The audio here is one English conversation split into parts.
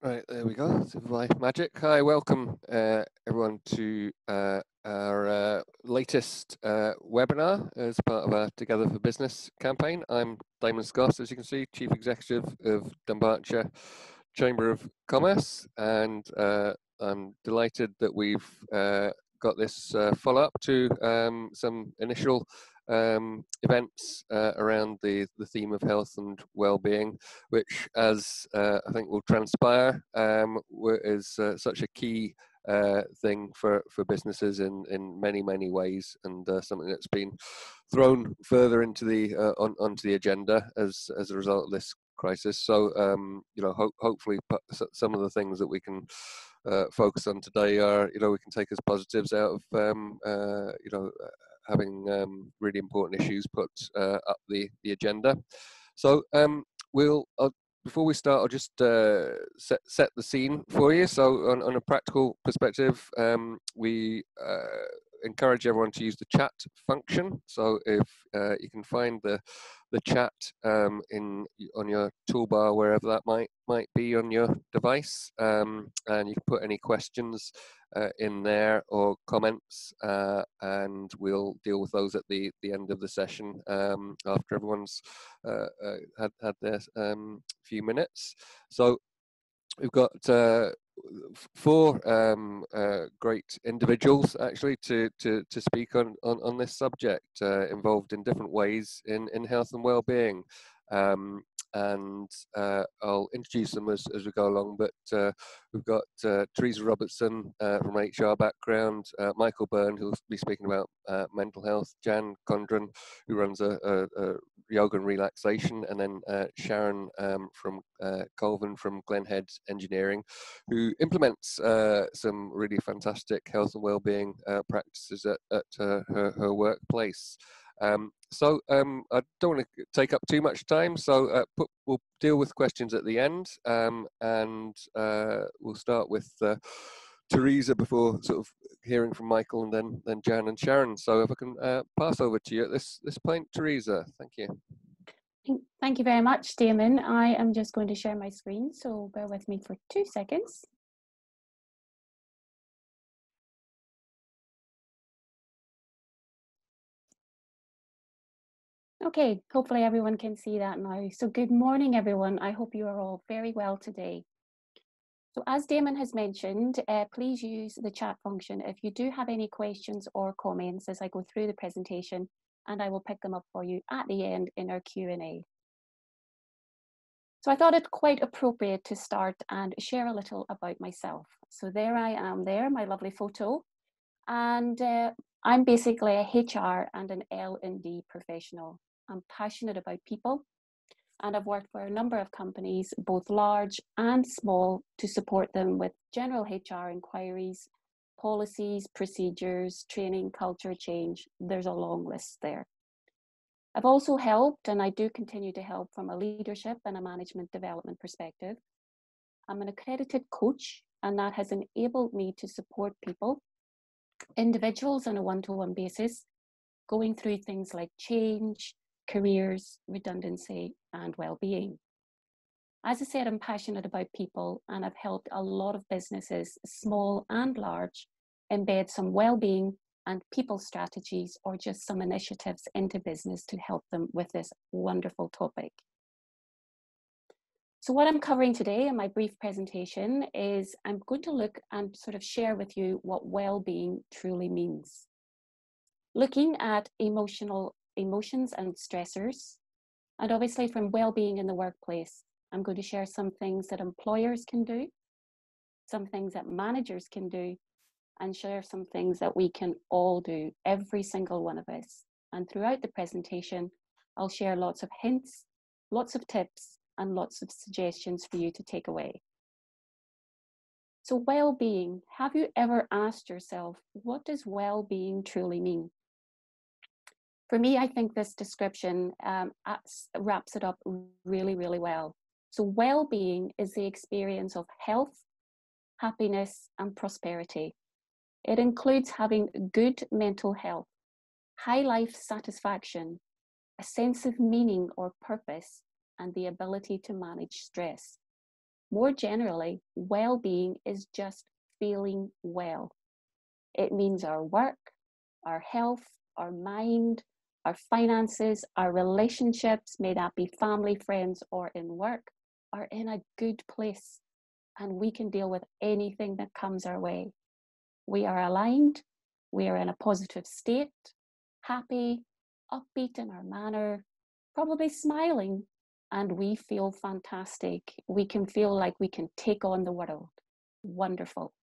Right, there we go. My magic. Hi, welcome everyone to our latest webinar as part of our Together for Business campaign. I'm Damon Scott, as you can see, Chief Executive of Dunbartonshire Chamber of Commerce, and I'm delighted that we've got this follow-up to some initial events around the theme of health and well-being, which, as I think will transpire, is such a key thing for businesses in many ways, and something that's been thrown further into the onto the agenda as a result of this crisis. So hopefully some of the things that we can focus on today are, we can take as positives out of having really important issues put up the agenda. So before we start, I'll just set the scene for you. So on a practical perspective, we encourage everyone to use the chat function. So if you can find the chat on your toolbar, wherever that might be on your device, and you can put any questions in there or comments, and we'll deal with those at the end of the session after everyone's had their few minutes. So we've got four great individuals actually to speak on this subject, involved in different ways in health and well-being. And I'll introduce them as we go along, but we've got Teresa Robertson from HR background, Michael Byrne, who'll be speaking about mental health, Jan Condron, who runs a yoga and relaxation, and then Sharon from Colvan from Glenhead Engineering, who implements some really fantastic health and well-being practices at her workplace. So I don't want to take up too much time, so we'll deal with questions at the end, and we'll start with Teresa before sort of hearing from Michael, and then Jan and Sharon. So if I can pass over to you at this point, Teresa. Thank you. Thank you very much, Damon. I am just going to share my screen, so bear with me for 2 seconds. Okay, hopefully everyone can see that now. So good morning, everyone. I hope you are all very well today. So as Damon has mentioned, please use the chat function if you do have any questions or comments as I go through the presentation, and I will pick them up for you at the end in our Q&A. So I thought it quite appropriate to start and share a little about myself. So there I am there, my lovely photo. And I'm basically a HR and an L&D professional. I'm passionate about people, and I've worked for a number of companies, both large and small, to support them with general HR inquiries, policies, procedures, training, culture change. There's a long list there. I've also helped, and I do continue to help from a leadership and a management development perspective. I'm an accredited coach, and that has enabled me to support people, individuals on a one-to-one basis, going through things like change, careers, redundancy, and well-being. As I said, I'm passionate about people, and I've helped a lot of businesses, small and large, embed some well-being and people strategies or just some initiatives into business to help them with this wonderful topic. So what I'm covering today in my brief presentation is I'm going to look and sort of share with you what well-being truly means. Looking at emotions and stressors, and obviously from well-being in the workplace, I'm going to share some things that employers can do, some things that managers can do, and share some things that we can all do, every single one of us. And throughout the presentation, I'll share lots of hints, lots of tips, and lots of suggestions for you to take away. So well-being, have you ever asked yourself, what does well-being truly mean? For me, I think this description wraps it up really, really well. So well-being is the experience of health, happiness, and prosperity. It includes having good mental health, high life satisfaction, a sense of meaning or purpose, and the ability to manage stress. More generally, well-being is just feeling well. It means our work, our health, our mind, our finances, our relationships, may that be family, friends, or in work, are in a good place, and we can deal with anything that comes our way. We are aligned, we are in a positive state, happy, upbeat in our manner, probably smiling, and we feel fantastic. We can feel like we can take on the world. Wonderful.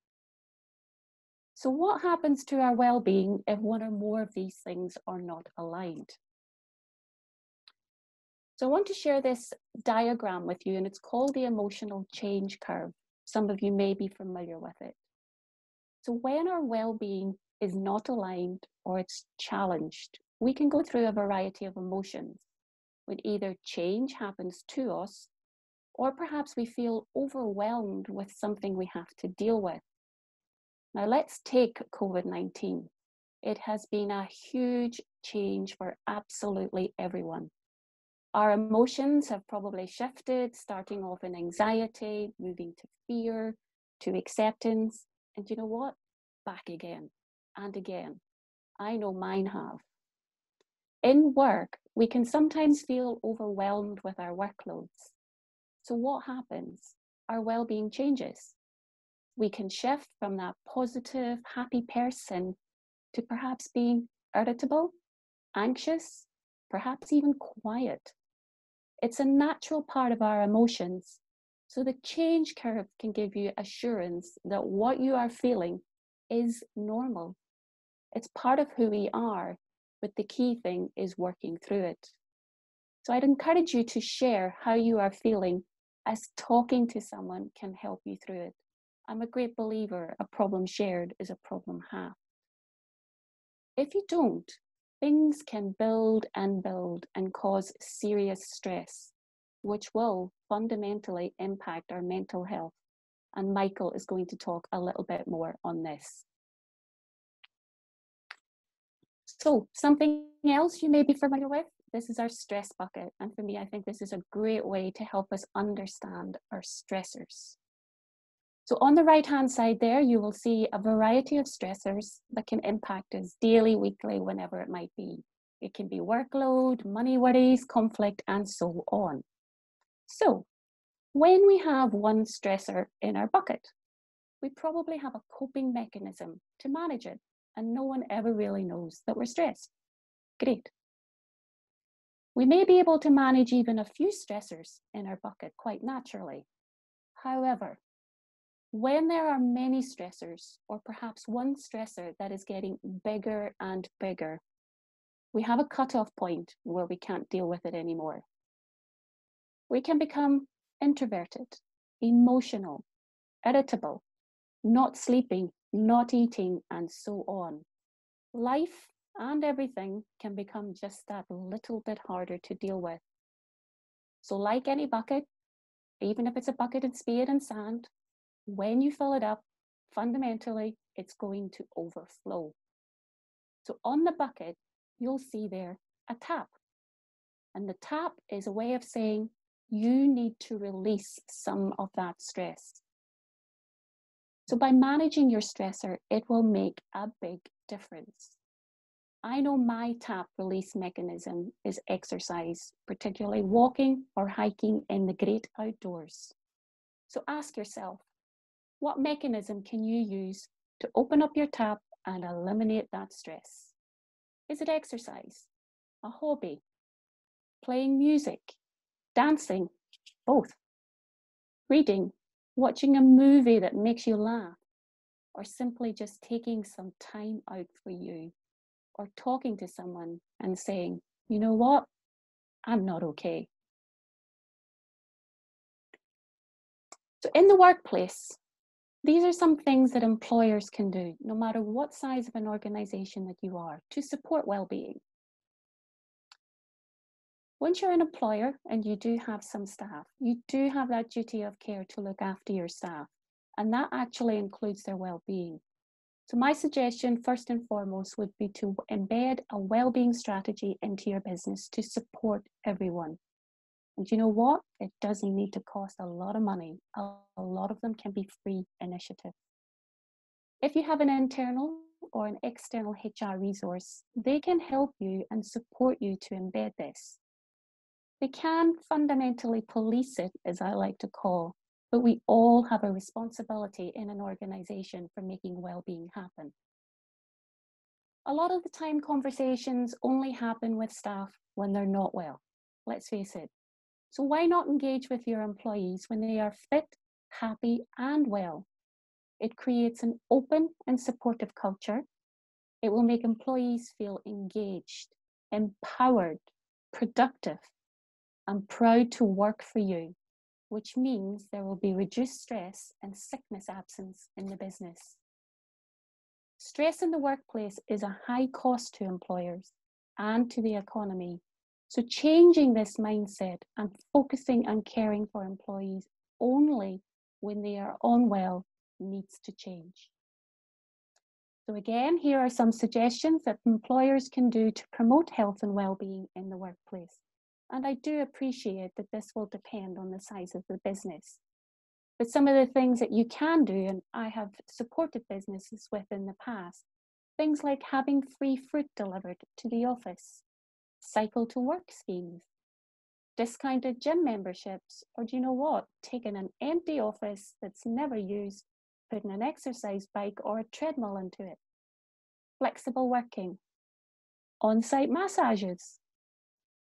So what happens to our well-being if one or more of these things are not aligned? So I want to share this diagram with you, and it's called the emotional change curve. Some of you may be familiar with it. So when our well-being is not aligned or it's challenged, we can go through a variety of emotions when either change happens to us, or perhaps we feel overwhelmed with something we have to deal with. Now let's take COVID-19. It has been a huge change for absolutely everyone. Our emotions have probably shifted, starting off in anxiety, moving to fear, to acceptance, and you know what? Back again and again. I know mine have. In work, we can sometimes feel overwhelmed with our workloads. So what happens? Our well-being changes. We can shift from that positive, happy person to perhaps being irritable, anxious, perhaps even quiet. It's a natural part of our emotions. So the change curve can give you assurance that what you are feeling is normal. It's part of who we are, but the key thing is working through it. So I'd encourage you to share how you are feeling, as talking to someone can help you through it. I'm a great believer, a problem shared is a problem halved. If you don't, things can build and cause serious stress, which will fundamentally impact our mental health. And Michael is going to talk a little bit more on this. So something else you may be familiar with, this is our stress bucket. And for me, I think this is a great way to help us understand our stressors. So on the right-hand side there, you will see a variety of stressors that can impact us daily, weekly, whenever it might be. It can be workload, money worries, conflict, and so on. So when we have one stressor in our bucket, we probably have a coping mechanism to manage it, and no one ever really knows that we're stressed. Great. We may be able to manage even a few stressors in our bucket quite naturally. However, when there are many stressors, or perhaps one stressor that is getting bigger and bigger, we have a cutoff point where we can't deal with it anymore. We can become introverted, emotional, irritable, not sleeping, not eating, and so on. Life and everything can become just that little bit harder to deal with. So like any bucket, even if it's a bucket of spade and sand, when you fill it up, fundamentally, it's going to overflow. So on the bucket, you'll see there a tap. And the tap is a way of saying you need to release some of that stress. So by managing your stressor, it will make a big difference. I know my tap release mechanism is exercise, particularly walking or hiking in the great outdoors. So ask yourself, what mechanism can you use to open up your tap and eliminate that stress? Is it exercise, a hobby, playing music, dancing, both? Reading, watching a movie that makes you laugh, or simply just taking some time out for you, or talking to someone and saying, you know what, I'm not okay. So in the workplace, these are some things that employers can do, no matter what size of an organization that you are, to support well-being. Once you're an employer and you do have some staff, you do have that duty of care to look after your staff, and that actually includes their well-being. So my suggestion, first and foremost, would be to embed a well-being strategy into your business to support everyone. And you know what? It doesn't need to cost a lot of money. A lot of them can be free initiatives. If you have an internal or an external HR resource, they can help you and support you to embed this. They can fundamentally police it, as I like to call, but we all have a responsibility in an organization for making well-being happen. A lot of the time, conversations only happen with staff when they're not well. Let's face it. So why not engage with your employees when they are fit, happy, and well? It creates an open and supportive culture. It will make employees feel engaged, empowered, productive, and proud to work for you, which means there will be reduced stress and sickness absence in the business. Stress in the workplace is a high cost to employers and to the economy. So changing this mindset and focusing on caring for employees only when they are unwell needs to change. So again, here are some suggestions that employers can do to promote health and well-being in the workplace. And I do appreciate that this will depend on the size of the business. But some of the things that you can do, and I have supported businesses with in the past, things like having free fruit delivered to the office, cycle to work schemes, discounted gym memberships, or do you know what? Taking an empty office that's never used, putting an exercise bike or a treadmill into it, flexible working, on-site massages,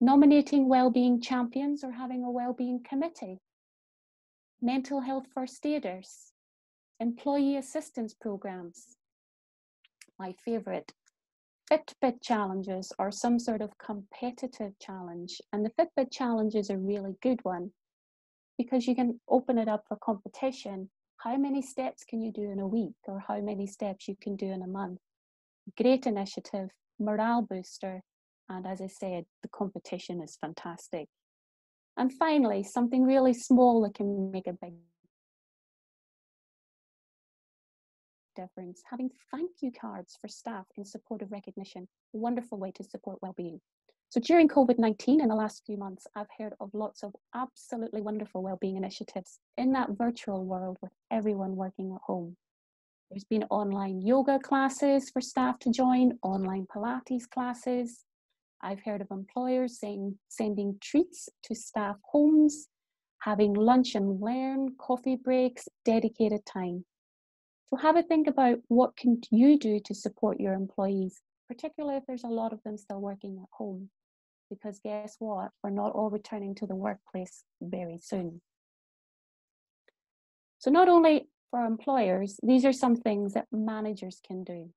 nominating well-being champions or having a well-being committee, mental health first aiders, employee assistance programs. My favorite, Fitbit challenges or some sort of competitive challenge. And the Fitbit challenge is a really good one because you can open it up for competition. How many steps can you do in a week or how many steps you can do in a month? Great initiative, morale booster. And as I said, the competition is fantastic. And finally, something really small that can make a big difference, having thank you cards for staff in support of recognition, a wonderful way to support well-being. So during COVID-19 in the last few months, I've heard of lots of absolutely wonderful well-being initiatives in that virtual world with everyone working at home. There's been online yoga classes for staff to join, online Pilates classes. I've heard of employers sending treats to staff homes, having lunch and learn, coffee breaks, dedicated time. So have a think about what can you do to support your employees, particularly if there's a lot of them still working at home. Because guess what? We're not all returning to the workplace very soon. So not only for employers, these are some things that managers can do.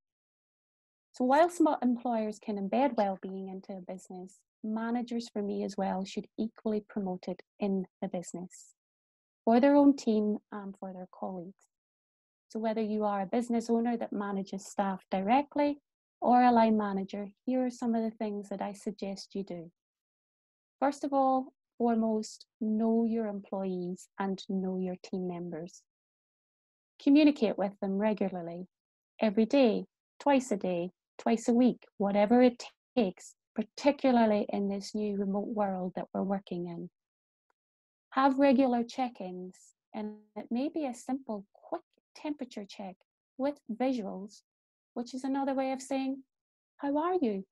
So while some employers can embed well-being into a business, managers for me as well should equally promote it in the business for their own team and for their colleagues. So whether you are a business owner that manages staff directly or a line manager, here are some of the things that I suggest you do. First of all, foremost, know your employees and know your team members. Communicate with them regularly, every day, twice a week, whatever it takes, particularly in this new remote world that we're working in. Have regular check-ins, and it may be a simple, quick temperature check with visuals, which is another way of saying, how are you?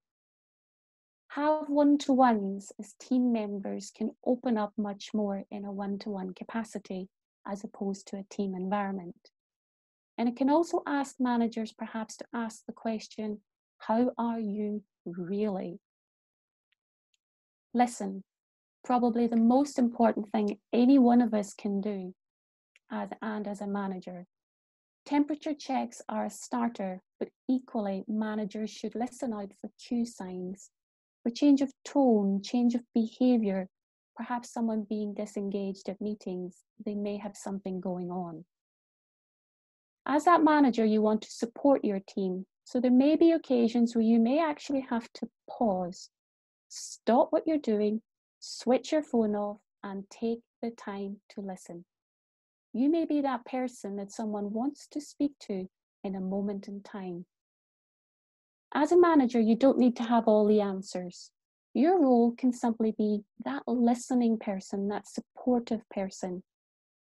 Have one-to-ones as team members can open up much more in a one-to-one capacity as opposed to a team environment. And it can also ask managers perhaps to ask the question, how are you really? Listen, probably the most important thing any one of us can do as a manager. Temperature checks are a starter, but equally managers should listen out for cue signs, for change of tone, change of behavior, perhaps someone being disengaged at meetings, they may have something going on. As that manager, you want to support your team, so there may be occasions where you may actually have to pause, stop what you're doing, switch your phone off, and take the time to listen. You may be that person that someone wants to speak to in a moment in time. As a manager, you don't need to have all the answers. Your role can simply be that listening person, that supportive person,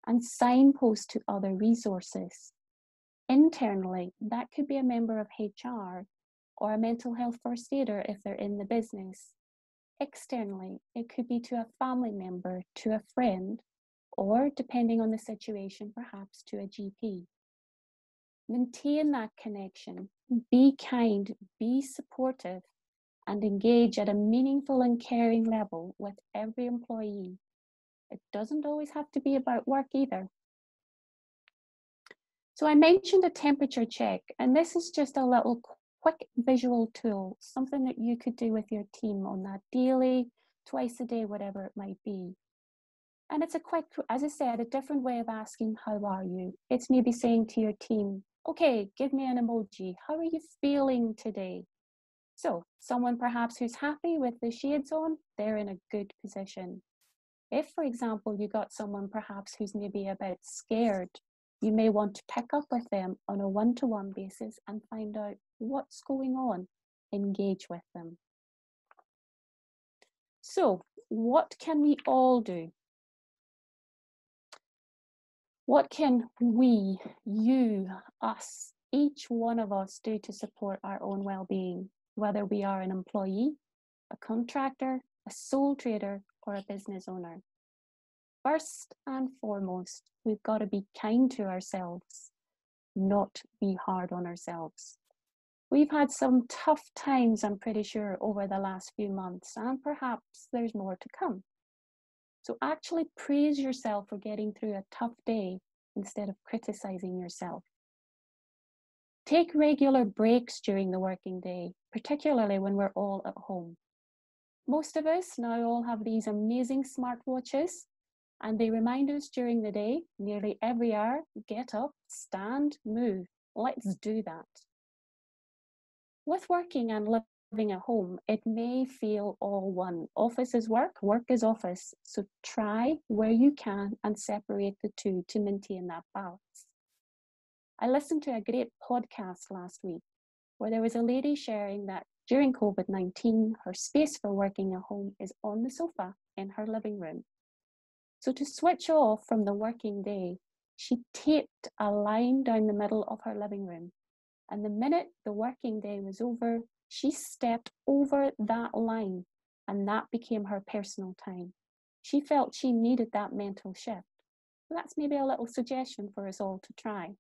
and signpost to other resources. Internally, that could be a member of HR or a mental health first aider if they're in the business. Externally, it could be to a family member, to a friend, or depending on the situation, perhaps to a GP. Maintain that connection, be kind, be supportive, and engage at a meaningful and caring level with every employee. It doesn't always have to be about work either. So I mentioned a temperature check, and this is just a little quick visual tool, something that you could do with your team on that daily, twice a day, whatever it might be. And it's a quick, as I said, a different way of asking, how are you? It's maybe saying to your team, okay, give me an emoji. How are you feeling today? So someone perhaps who's happy with the shades on, they're in a good position. If, for example, you got someone perhaps who's maybe a bit scared, you may want to pick up with them on a one-to-one basis and find out what's going on. Engage with them. So what can we all do? What can we, you, us, each one of us do to support our own well-being, whether we are an employee, a contractor, a sole trader, or a business owner? First and foremost, we've got to be kind to ourselves, not be hard on ourselves. We've had some tough times, I'm pretty sure, over the last few months, and perhaps there's more to come. So actually praise yourself for getting through a tough day instead of criticizing yourself. Take regular breaks during the working day, particularly when we're all at home. Most of us now all have these amazing smartwatches, and they remind us during the day, nearly every hour, get up, stand, move. Let's do that. With working and living at home, it may feel all one. Office is work, work is office. So try where you can and separate the two to maintain that balance. I listened to a great podcast last week where there was a lady sharing that during COVID-19, her space for working at home is on the sofa in her living room. So to switch off from the working day, she taped a line down the middle of her living room. And the minute the working day was over, she stepped over that line, and that became her personal time. She felt she needed that mental shift. So that's maybe a little suggestion for us all to try.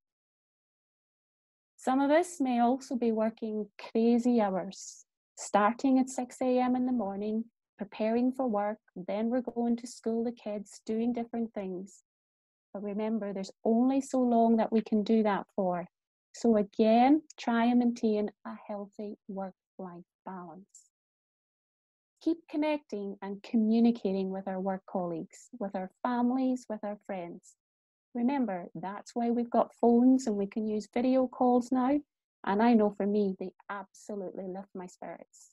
Some of us may also be working crazy hours, starting at 6 a.m. in the morning, preparing for work, then we're going to school, the kids, doing different things. But remember, there's only so long that we can do that for. So again, try and maintain a healthy work-life balance. Keep connecting and communicating with our work colleagues, with our families, with our friends. Remember, that's why we've got phones and we can use video calls now. And I know for me, they absolutely lift my spirits.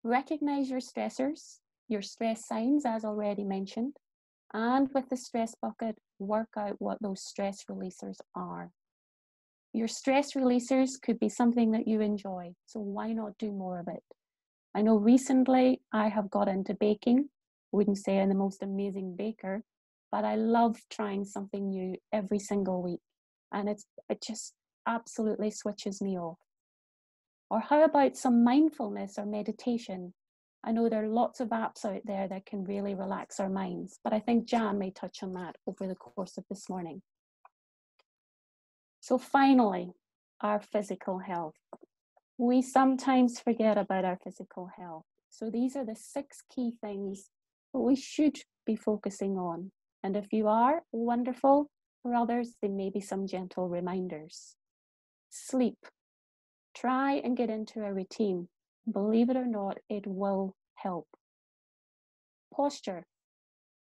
Recognize your stressors, your stress signs, as already mentioned. And with the stress bucket, work out what those stress releasers are. Your stress releasers could be something that you enjoy, so why not do more of it? I know recently I have got into baking. Wouldn't say I'm the most amazing baker, but I love trying something new every single week, and it just absolutely switches me off. Or how about some mindfulness or meditation? I know there are lots of apps out there that can really relax our minds, but I think Jan may touch on that over the course of this morning. So finally, our physical health. We sometimes forget about our physical health. So these are the 6 key things that we should be focusing on. And if you are, wonderful. For others, there may be some gentle reminders. Sleep. Try and get into a routine. Believe it or not, it will help. Posture.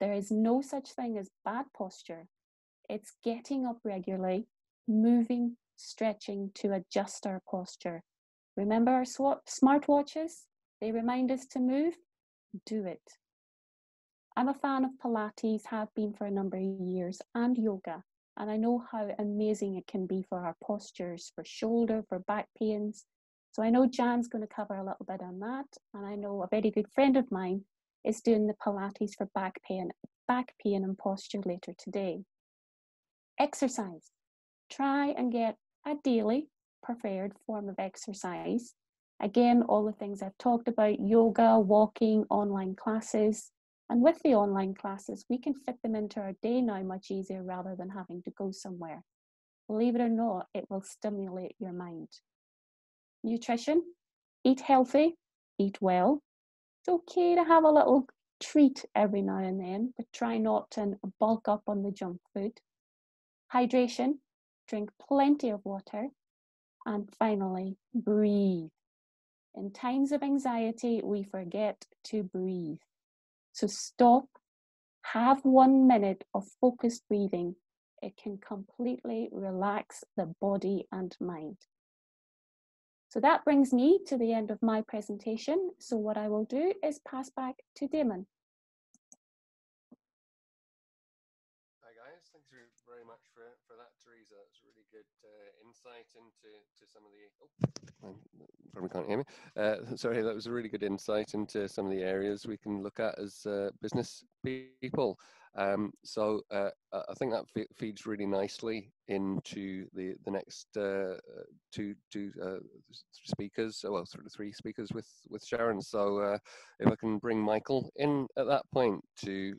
There is no such thing as bad posture. It's getting up regularly, moving, stretching to adjust our posture. Remember our smartwatches? They remind us to move. Do it. I'm a fan of Pilates, have been for a number of years, and yoga. And I know how amazing it can be for our postures, for shoulder, for back pains. So I know Jan's going to cover a little bit on that, and I know a very good friend of mine is doing the Pilates for back pain and posture later today. Exercise. Try and get a daily preferred form of exercise. Again, all the things I've talked about, yoga, walking, online classes. And with the online classes, we can fit them into our day now much easier rather than having to go somewhere. Believe it or not, it will stimulate your mind. Nutrition, eat healthy, eat well. It's okay to have a little treat every now and then, but try not to bulk up on the junk food. Hydration, drink plenty of water. And finally, breathe. In times of anxiety, we forget to breathe. So stop, have 1 minute of focused breathing. It can completely relax the body and mind. So that brings me to the end of my presentation. So what I will do is pass back to Damon. Hi guys, thanks very much for that, Teresa. That's a really good insight into some of the. Probably can't hear me. Sorry, that was a really good insight into some of the areas we can look at as business people. So I think that feeds really nicely into the next two speakers, well, sort of three speakers with Sharon. So if I can bring Michael in at that point to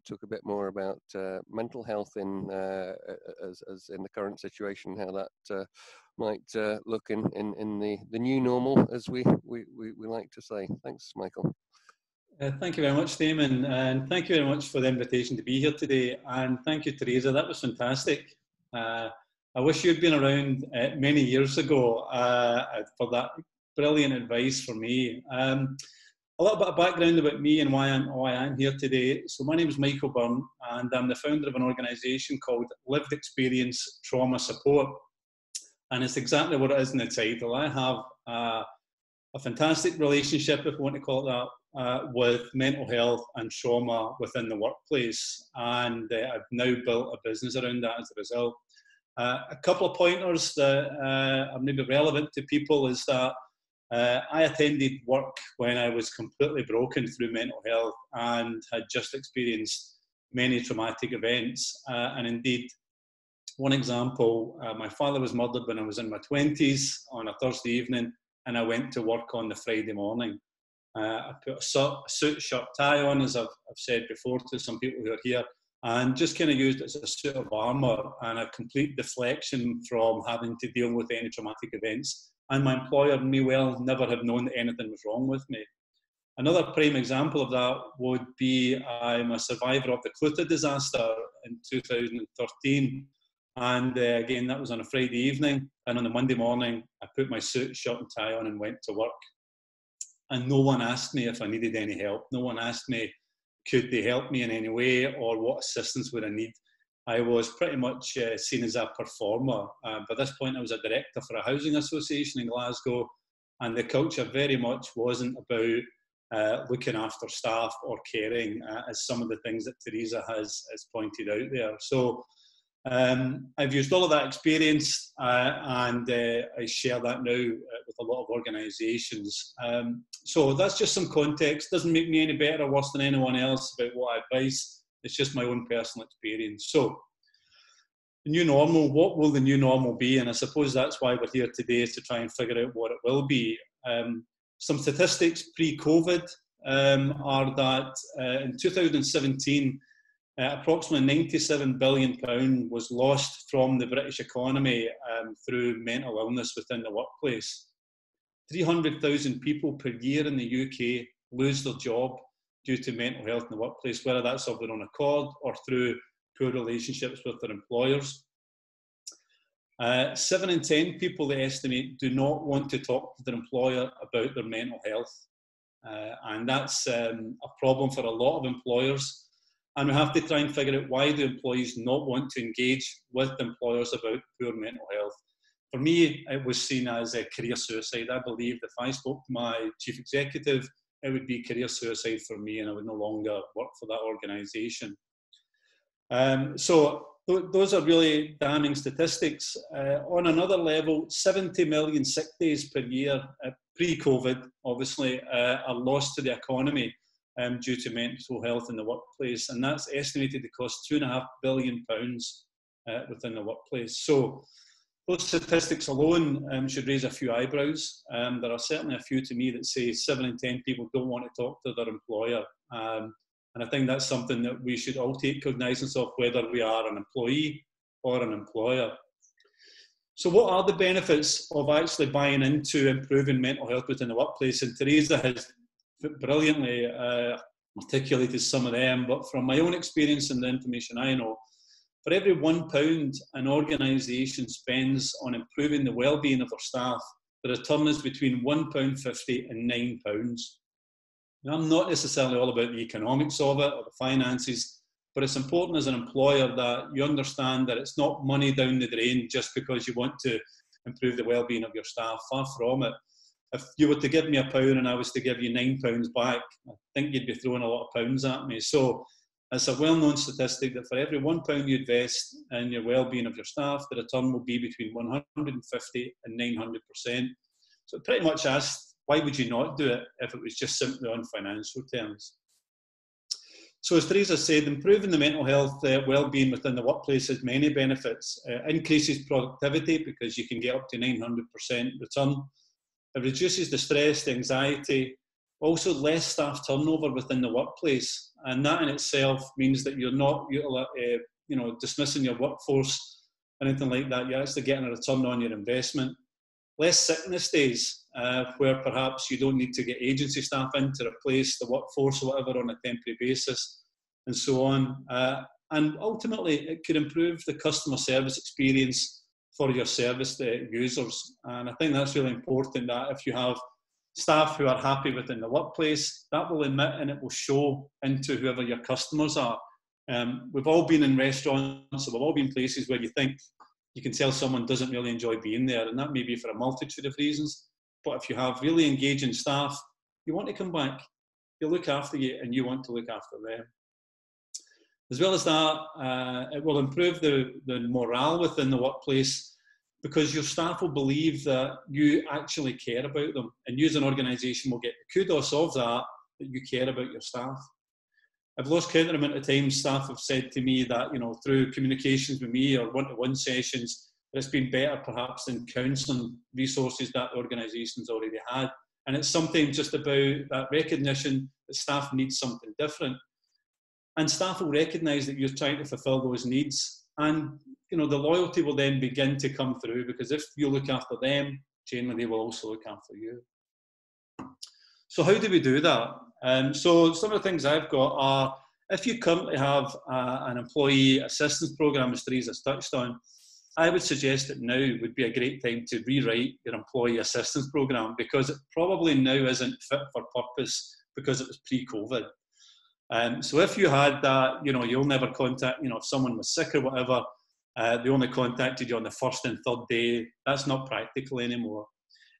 talk a bit more about mental health in as in the current situation, how that might look in the new normal, as we like to say. Thanks, Michael. Thank you very much, Damon, and thank you very much for the invitation to be here today. And thank you, Teresa. That was fantastic. I wish you'd been around many years ago for that brilliant advice for me. A little bit of background about me and why I'm here today. So my name is Michael Byrne, and I'm the founder of an organisation called Lived Experience Trauma Support. And it's exactly what it is in the title. I have a fantastic relationship, if you want to call it that, with mental health and trauma within the workplace. And I've now built a business around that as a result. A couple of pointers that are maybe relevant to people is that I attended work when I was completely broken through mental health and had just experienced many traumatic events. And indeed, one example, my father was murdered when I was in my 20s on a Thursday evening, and I went to work on the Friday morning. I put a suit, shirt, tie on, as I've said before to some people who are here, and just kind of used it as a suit of armour and a complete deflection from having to deal with any traumatic events. And my employer may well never have known that anything was wrong with me. Another prime example of that would be I'm a survivor of the Cluta disaster in 2013. And again, that was on a Friday evening. And on a Monday morning, I put my suit, shirt and tie on and went to work. And no one asked me if I needed any help. No one asked me, could they help me in any way or what assistance would I need? I was pretty much seen as a performer. By this point, I was a director for a housing association in Glasgow. And the culture very much wasn't about looking after staff or caring, as some of the things that Teresa has pointed out there. So I've used all of that experience and I share that now with a lot of organisations. So that's just some context. Doesn't make me any better or worse than anyone else about what I advise. It's just my own personal experience. So the new normal, what will the new normal be? And I suppose that's why we're here today, is to try and figure out what it will be. Some statistics pre-COVID are that in 2017, approximately £97 billion was lost from the British economy through mental illness within the workplace. 300,000 people per year in the UK lose their job due to mental health in the workplace, whether that's of their own accord or through poor relationships with their employers. 7 in 10 people, they estimate, do not want to talk to their employer about their mental health. And that's a problem for a lot of employers. And we have to try and figure out why do employees not want to engage with employers about poor mental health. For me, it was seen as a career suicide. I believed if I spoke to my chief executive, it would be career suicide for me and I would no longer work for that organisation. So those are really damning statistics. On another level, 70 million sick days per year, pre-COVID, obviously, are lost to the economy due to mental health in the workplace, and that's estimated to cost £2.5 billion within the workplace. So those statistics alone should raise a few eyebrows. There are certainly a few to me that say 7 in 10 people don't want to talk to their employer. And I think that's something that we should all take cognizance of, whether we are an employee or an employer. So what are the benefits of actually buying into improving mental health within the workplace? And Teresa has brilliantly articulated some of them, but from my own experience and the information I know, for every £1 an organisation spends on improving the well-being of their staff, the return is between £1.50 and £9. Now, I'm not necessarily all about the economics of it or the finances, but it's important as an employer that you understand that it's not money down the drain just because you want to improve the well-being of your staff. Far from it. If you were to give me £1 and I was to give you £9 back, I think you'd be throwing a lot of pounds at me. So it's a well-known statistic that for every £1 you invest in your well-being of your staff, the return will be between 150 and 900%. So it pretty much asks, why would you not do it if it was just simply on financial terms? So as Teresa said, improving the mental health well-being within the workplace has many benefits. Increases productivity because you can get up to 900% return. It reduces the stress, the anxiety, also less staff turnover within the workplace. And that in itself means that you're not dismissing your workforce or anything like that. You're actually getting a return on your investment. Less sickness days, where perhaps you don't need to get agency staff in to replace the workforce or whatever on a temporary basis, and so on. And ultimately, it could improve the customer service experience for your service users. And I think that's really important, that if you have staff who are happy within the workplace, that will emit and it will show into whoever your customers are. We've all been in restaurants, or we've all been places where you think you can tell someone doesn't really enjoy being there, and that may be for a multitude of reasons. But if you have really engaging staff, you want to come back, they'll look after you, and you want to look after them. As well as that, it will improve the morale within the workplace, because your staff will believe that you actually care about them, and you as an organisation will get the kudos of that you care about your staff. I've lost count of the amount of times staff have said to me that, through communications with me or one-to-one sessions, that it's been better perhaps than counselling resources that the organisation's already had. And it's sometimes just about that recognition that staff need something different. And staff will recognise that you're trying to fulfil those needs. And, the loyalty will then begin to come through, because if you look after them, generally they will also look after you. So how do we do that? So some of the things I've got are, if you currently have an employee assistance programme, as Teresa's touched on, I would suggest that now would be a great time to rewrite your employee assistance programme, because it probably now isn't fit for purpose because it was pre-COVID. So if you had that, you'll never contact, if someone was sick or whatever, they only contacted you on the first and third day, that's not practical anymore.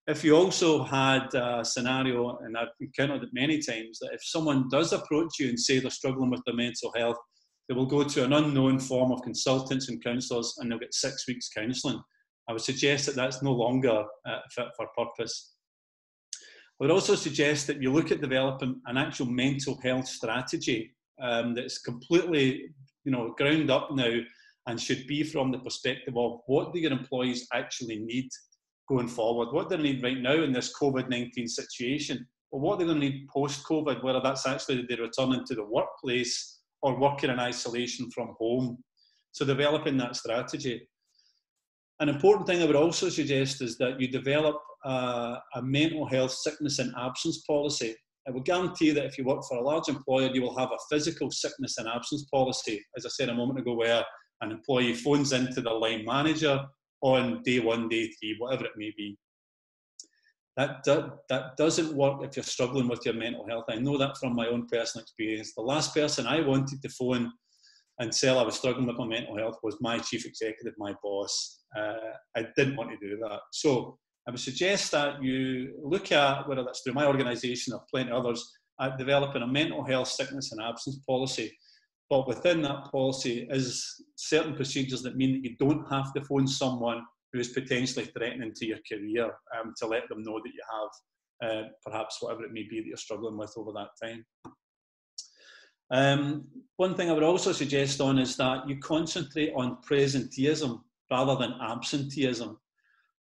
If you also had a scenario, and I've encountered it many times, that if someone does approach you and say they're struggling with their mental health, they will go to an unknown form of consultants and counsellors, and they'll get 6 weeks counselling. I would suggest that that's no longer fit for purpose. I would also suggest that you look at developing an actual mental health strategy that's completely, ground up now, and should be from the perspective of what do your employees actually need going forward. What do they need right now in this COVID-19 situation? Well, what are they going to need post-COVID, whether that's actually they return into the workplace or working in isolation from home. So developing that strategy. An important thing I would also suggest is that you develop a mental health sickness and absence policy. I will guarantee that if you work for a large employer, you will have a physical sickness and absence policy, as I said a moment ago, where an employee phones into the line manager on day 1, day 3, whatever it may be. That doesn't work if you're struggling with your mental health. I know that from my own personal experience. The last person I wanted to phone and tell I was struggling with my mental health was my chief executive, my boss. I didn't want to do that. So I would suggest that you look at, whether that's through my organisation or plenty of others, at developing a mental health sickness and absence policy. But within that policy is certain procedures that mean that you don't have to phone someone who is potentially threatening to your career to let them know that you have perhaps whatever it may be that you're struggling with over that time. One thing I would also suggest on is that you concentrate on presenteeism rather than absenteeism.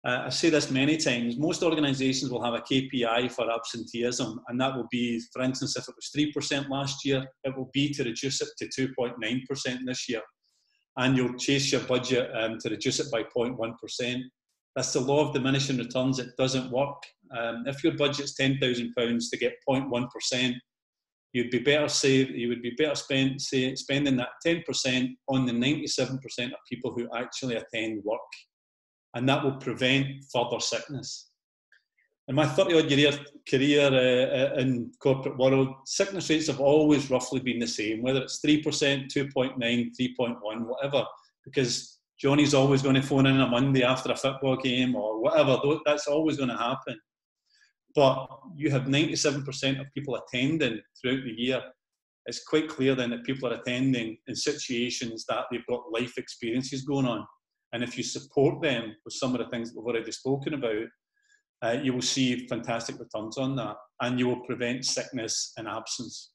I say this many times, most organisations will have a KPI for absenteeism, and that will be, for instance, if it was 3% last year, it will be to reduce it to 2.9% this year. And you'll chase your budget to reduce it by 0.1%. That's the law of diminishing returns. It doesn't work. If your budget's £10,000 to get 0.1%, you would be better spending that 10% on the 97% of people who actually attend work. And that will prevent further sickness. In my 30-odd year career in corporate world, sickness rates have always roughly been the same, whether it's 3%, 2.9, 3.1, whatever, because Johnny's always going to phone in on a Monday after a football game or whatever. That's always going to happen. But you have 97% of people attending throughout the year. It's quite clear then that people are attending in situations that they've got life experiences going on. And if you support them with some of the things that we've already spoken about, you will see fantastic returns on that, and you will prevent sickness and absence.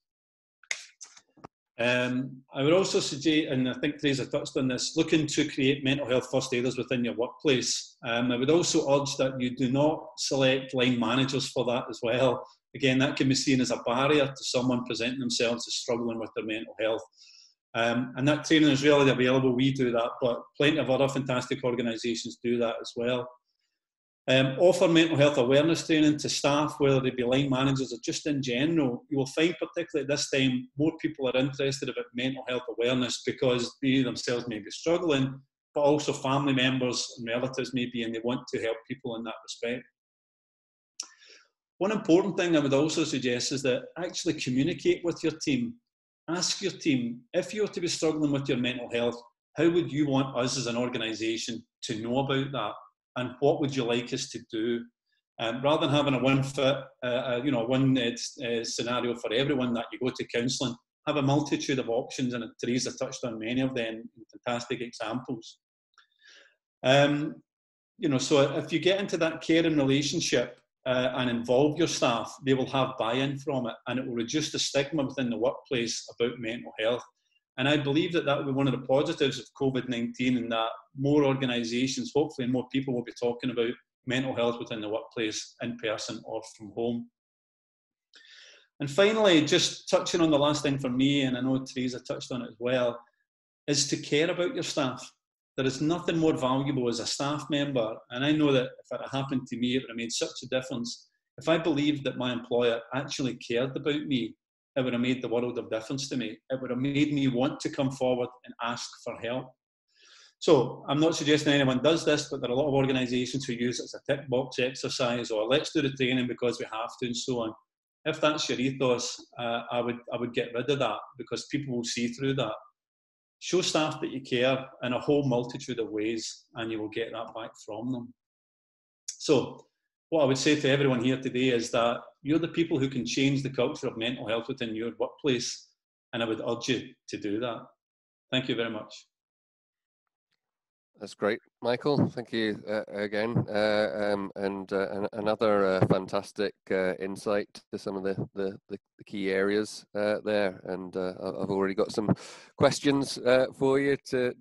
I would also suggest, and I think Teresa touched on this, looking to create mental health first aiders within your workplace. I would also urge that you do not select line managers for that as well. Again, that can be seen as a barrier to someone presenting themselves as struggling with their mental health. And that training is readily available. We do that, but plenty of other fantastic organisations do that as well. Offer mental health awareness training to staff, whether they be line managers or just in general. You will find, particularly at this time, more people are interested about mental health awareness because they themselves may be struggling, but also family members and relatives may be, and they want to help people in that respect. One important thing I would also suggest is that actually communicate with your team. Ask your team, if you're to be struggling with your mental health, how would you want us as an organisation to know about that? And what would you like us to do? Rather than having a one scenario for everyone that you go to counselling, have a multitude of options, and Teresa touched on many of them, fantastic examples. So if you get into that caring relationship and involve your staff, they will have buy-in from it, and it will reduce the stigma within the workplace about mental health. And I believe that that will be one of the positives of COVID-19, and that more organisations, hopefully more people, will be talking about mental health within the workplace, in person or from home. And finally, just touching on the last thing for me, and I know Teresa touched on it as well, is to care about your staff. There is nothing more valuable as a staff member, and I know that if it had happened to me, it would have made such a difference. If I believed that my employer actually cared about me, it would have made the world of difference to me. It would have made me want to come forward and ask for help. So I'm not suggesting anyone does this, but there are a lot of organisations who use it as a tick box exercise, or let's do the training because we have to, and so on. If that's your ethos, I would get rid of that, because people will see through that. Show staff that you care in a whole multitude of ways, and you will get that back from them. So what I would say to everyone here today is that you're the people who can change the culture of mental health within your workplace, and I would urge you to do that. Thank you very much. That's great, Michael. Thank you again, and another fantastic insight to some of the key areas there. And I've already got some questions for you to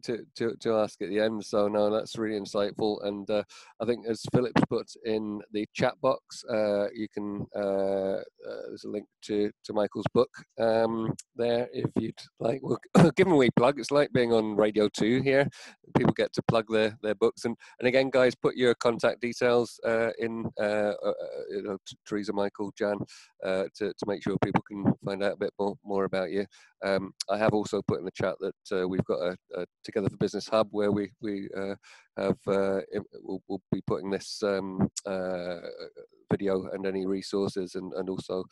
ask at the end. So no, that's really insightful. And I think, as Philip's put in the chat box, you can there's a link to Michael's book there if you'd like. We'll give him a wee plug. It's like being on Radio 2 here. People get to plug their books, and again, guys, put your contact details in Teresa, Michael, Jan, to make sure people can find out a bit more about you. I have also put in the chat that we've got a Together for Business hub where we have we'll be putting this video and any resources and also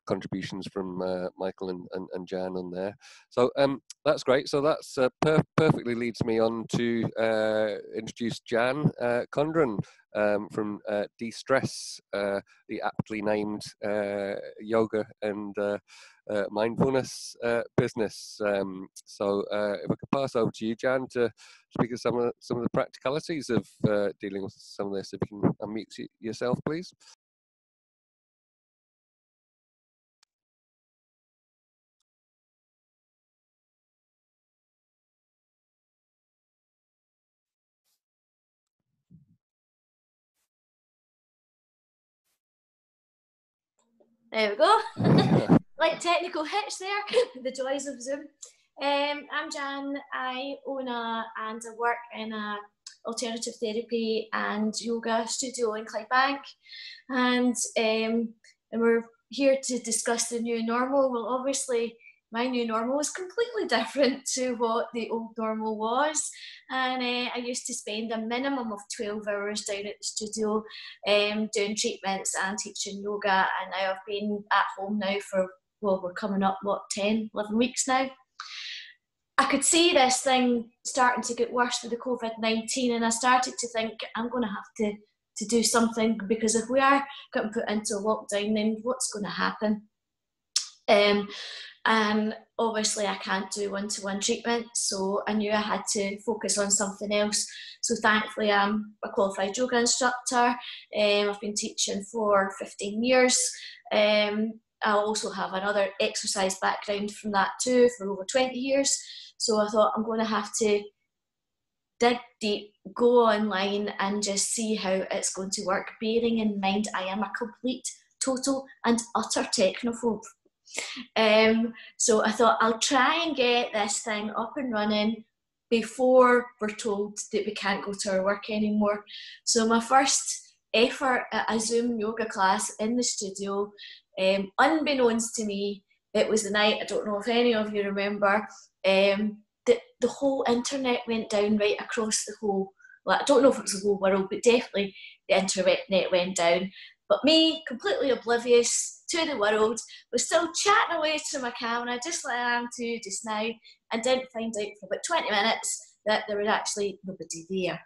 contributions from Michael and Jan on there. So that's great. So that's perfectly leads me on to introduce Jan Condron from De-Stress, the aptly named yoga and mindfulness business. So if I could pass over to you, Jan, to speak of some of the practicalities of dealing with some of this. If you can unmute yourself, please. There we go. Like technical hitch there, the joys of Zoom. I'm Jan. I own and I work in a alternative therapy and yoga studio in Colvan, and we're here to discuss the new normal. Well, obviously, my new normal is completely different to what the old normal was, and I used to spend a minimum of 12 hours down at the studio doing treatments and teaching yoga, and now I've been at home now for, well, we're coming up, what, 10, 11 weeks now. I could see this thing starting to get worse with the COVID-19, and I started to think I'm going to have to do something, because if we are getting put into a lockdown, then what's going to happen? And obviously I can't do one-to-one treatment, so I knew I had to focus on something else. So thankfully I'm a qualified yoga instructor. I've been teaching for 15 years. I also have another exercise background from that too, for over 20 years. So I thought I'm going to have to dig deep, go online and just see how it's going to work, bearing in mind I am a complete, total and utter technophobe. So I thought I'll try and get this thing up and running before we're told that we can't go to our work anymore. So my first effort at a Zoom yoga class in the studio, unbeknownst to me, it was the night, I don't know if any of you remember, that the whole internet went down right across the whole, well, I don't know if it was the whole world, but definitely the internet went down. But me, completely oblivious to the world, was still chatting away to my camera, just like I am to you just now, and didn't find out for about 20 minutes that there was actually nobody there.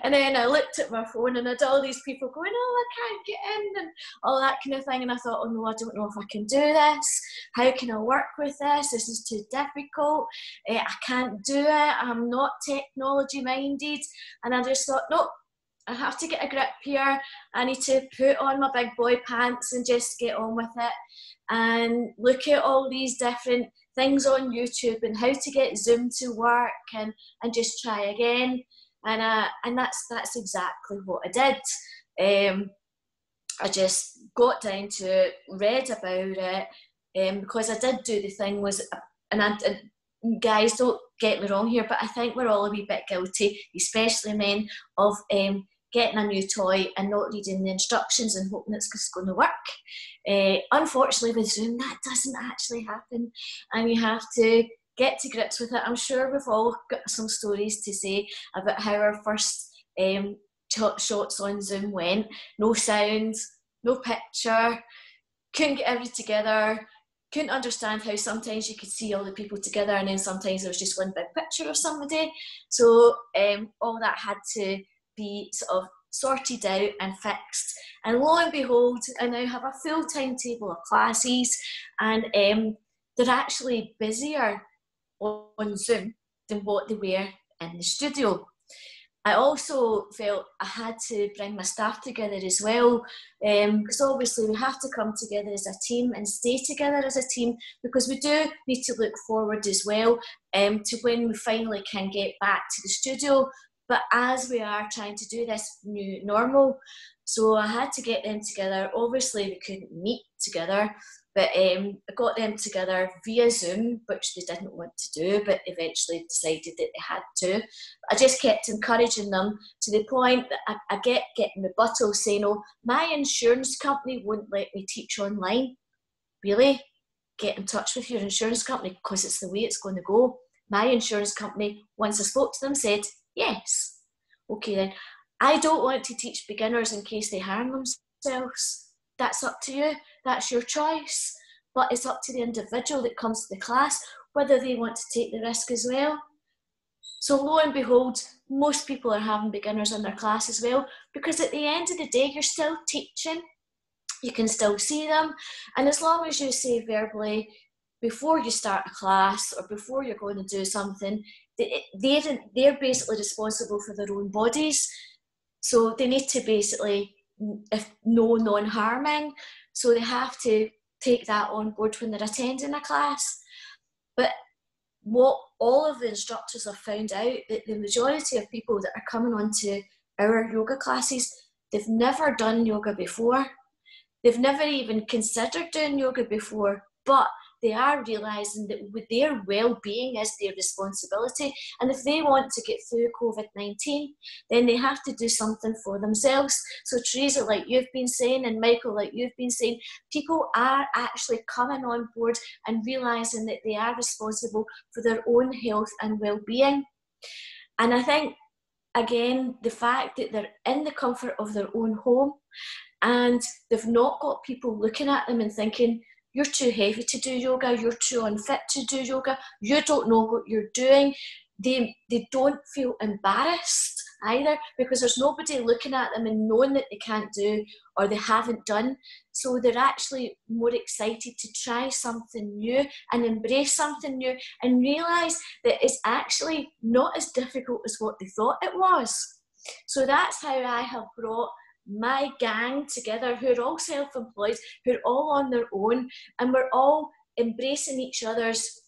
And then I looked at my phone and I had all these people going, oh, I can't get in, and all that kind of thing. And I thought, oh no, I don't know if I can do this. How can I work with this? This is too difficult. I can't do it. I'm not technology minded. And I just thought, no, I have to get a grip here. I need to put on my big boy pants and just get on with it, and look at all these different things on YouTube and how to get Zoom to work, and just try again. And that's exactly what I did. I just got down to it, read about it, because I did do the thing was, and guys, don't get me wrong here, but I think we're all a wee bit guilty, especially men, of getting a new toy and not reading the instructions and hoping it's just going to work. Unfortunately with Zoom, that doesn't actually happen, and you have to get to grips with it. I'm sure we've all got some stories to say about how our first shots on Zoom went. No sound, no picture, couldn't get everything together, couldn't understand how sometimes you could see all the people together and then sometimes there was just one big picture of somebody. So all that had to be sort of sorted out and fixed. And lo and behold, I now have a full timetable of classes, and they're actually busier on Zoom than what they were in the studio. I also felt I had to bring my staff together as well, because obviously we have to come together as a team and stay together as a team, because we do need to look forward as well to when we finally can get back to the studio. But as we are trying to do this new normal, so I had to get them together. Obviously we couldn't meet together, but I got them together via Zoom, which they didn't want to do, but eventually decided that they had to. I just kept encouraging them to the point that I get getting rebuttal saying, oh, my insurance company won't let me teach online. Really? Get in touch with your insurance company, because it's the way it's going to go. My insurance company, once I spoke to them, said, yes. Okay then. I don't want to teach beginners in case they harm themselves. That's up to you. That's your choice. But it's up to the individual that comes to the class whether they want to take the risk as well. So lo and behold, most people are having beginners in their class as well, because at the end of the day, you're still teaching. you can still see them. And as long as you say verbally, before you start a class or before you're going to do something, they're basically responsible for their own bodies. So they need to basically, if no non-harming, so they have to take that on board when they're attending a class. But what all of the instructors have found out, that the majority of people that are coming onto our yoga classes, they've never done yoga before. They've never even considered doing yoga before, but they are realising that with their well-being is their responsibility. And if they want to get through COVID-19, then they have to do something for themselves. So Teresa, like you've been saying, and Michael, like you've been saying, people are actually coming on board and realising that they are responsible for their own health and well-being. And I think, again, the fact that they're in the comfort of their own home and they've not got people looking at them and thinking, you're too heavy to do yoga, you're too unfit to do yoga, you don't know what you're doing. They don't feel embarrassed either, because there's nobody looking at them and knowing that they can't do or they haven't done. So they're actually more excited to try something new and embrace something new and realise that it's actually not as difficult as what they thought it was. So that's how I have brought my gang together, who are all self-employed, who are all on their own, and we're all embracing each other's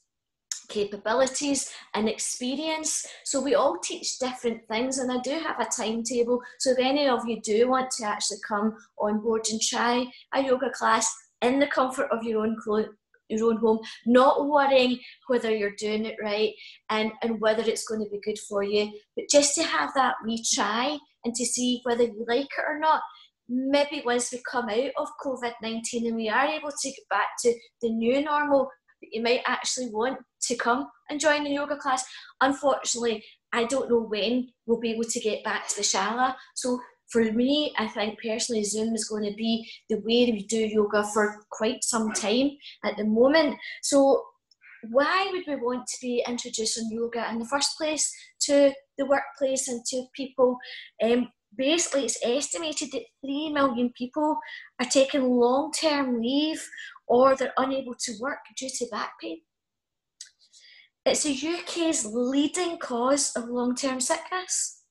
capabilities and experience. So we all teach different things, and I do have a timetable, so if any of you do want to actually come on board and try a yoga class in the comfort of your own home, not worrying whether you're doing it right and whether it's going to be good for you, but just to have that wee try and to see whether you like it or not. Maybe once we come out of COVID-19 and we are able to get back to the new normal, that you might actually want to come and join the yoga class. Unfortunately, I don't know when we'll be able to get back to the shala. So for me, I think personally Zoom is going to be the way we do yoga for quite some time at the moment. So why would we want to be introducing yoga in the first place to the workplace and to people? Basically, it's estimated that 3 million people are taking long-term leave or they're unable to work due to back pain. It's the UK's leading cause of long-term sickness,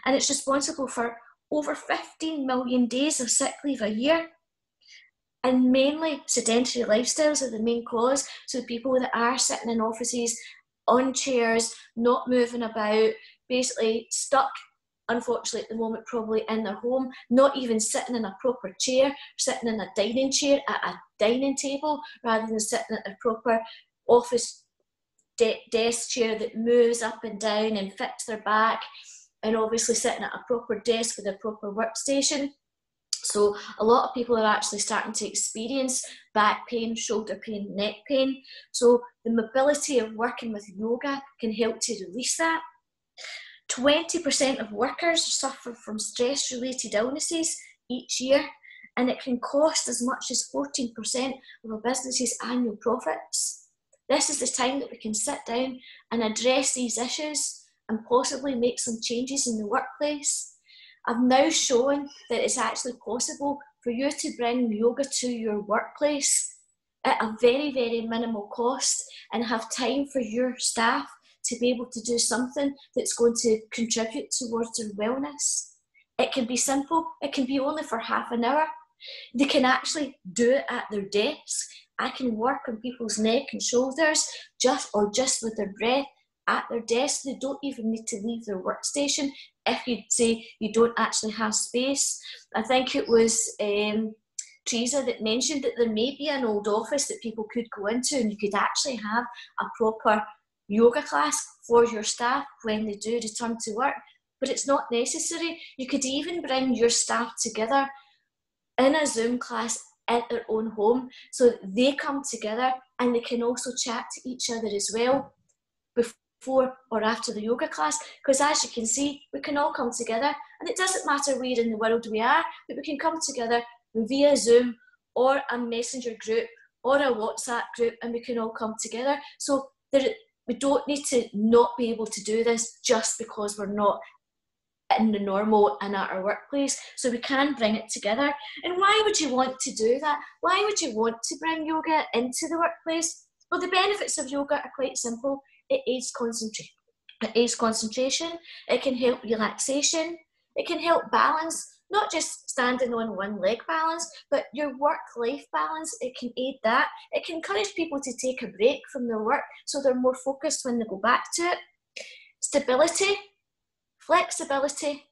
and it's responsible for over 15 million days of sick leave a year. And mainly sedentary lifestyles are the main cause. So people that are sitting in offices, on chairs, not moving about, basically stuck, unfortunately at the moment, probably in their home, not even sitting in a proper chair, sitting in a dining chair at a dining table, rather than sitting at a proper office desk chair that moves up and down and fits their back, and obviously sitting at a proper desk with a proper workstation. So a lot of people are actually starting to experience back pain, shoulder pain, neck pain. So the mobility of working with yoga can help to release that. 20% of workers suffer from stress-related illnesses each year, and it can cost as much as 14% of a business's annual profits. This is the time that we can sit down and address these issues and possibly make some changes in the workplace. I've now shown that it's actually possible for you to bring yoga to your workplace at a very, very minimal cost and have time for your staff to be able to do something that's going to contribute towards their wellness. It can be simple. It can be only for half an hour. They can actually do it at their desk. I can work on people's neck and shoulders just with their breath at their desk. They don't even need to leave their workstation if you say you don't actually have space. I think it was Teresa that mentioned that there may be an old office that people could go into and you could actually have a proper yoga class for your staff when they do return to work, but it's not necessary. You could even bring your staff together in a Zoom class at their own home, so they come together and they can also chat to each other as well before or after the yoga class, because as you can see, we can all come together, and it doesn't matter where in the world we are, but we can come together via Zoom or a messenger group or a WhatsApp group, and we can all come together. So we don't need to not be able to do this just because we're not in the normal and at our workplace, so we can bring it together. And why would you want to do that? Why would you want to bring yoga into the workplace? Well, the benefits of yoga are quite simple. It aids concentration, it can help relaxation, it can help balance, not just standing on one leg balance, but your work-life balance. It can aid that. It can encourage people to take a break from their work so they're more focused when they go back to it. Stability, flexibility,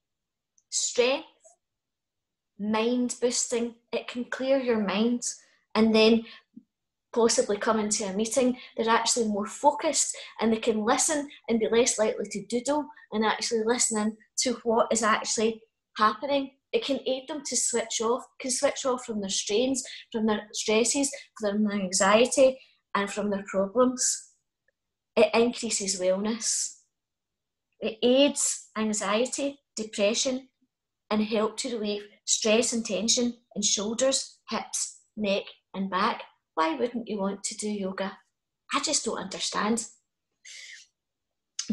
strength, mind boosting. It can clear your mind, and then possibly come into a meeting, they're actually more focused and they can listen and be less likely to doodle and actually listening to what is actually happening. It can aid them to switch off, from their strains, from their stresses, from their anxiety and from their problems. It increases wellness. It aids anxiety, depression, and help to relieve stress and tension in shoulders, hips, neck and back. Why wouldn't you want to do yoga? I just don't understand.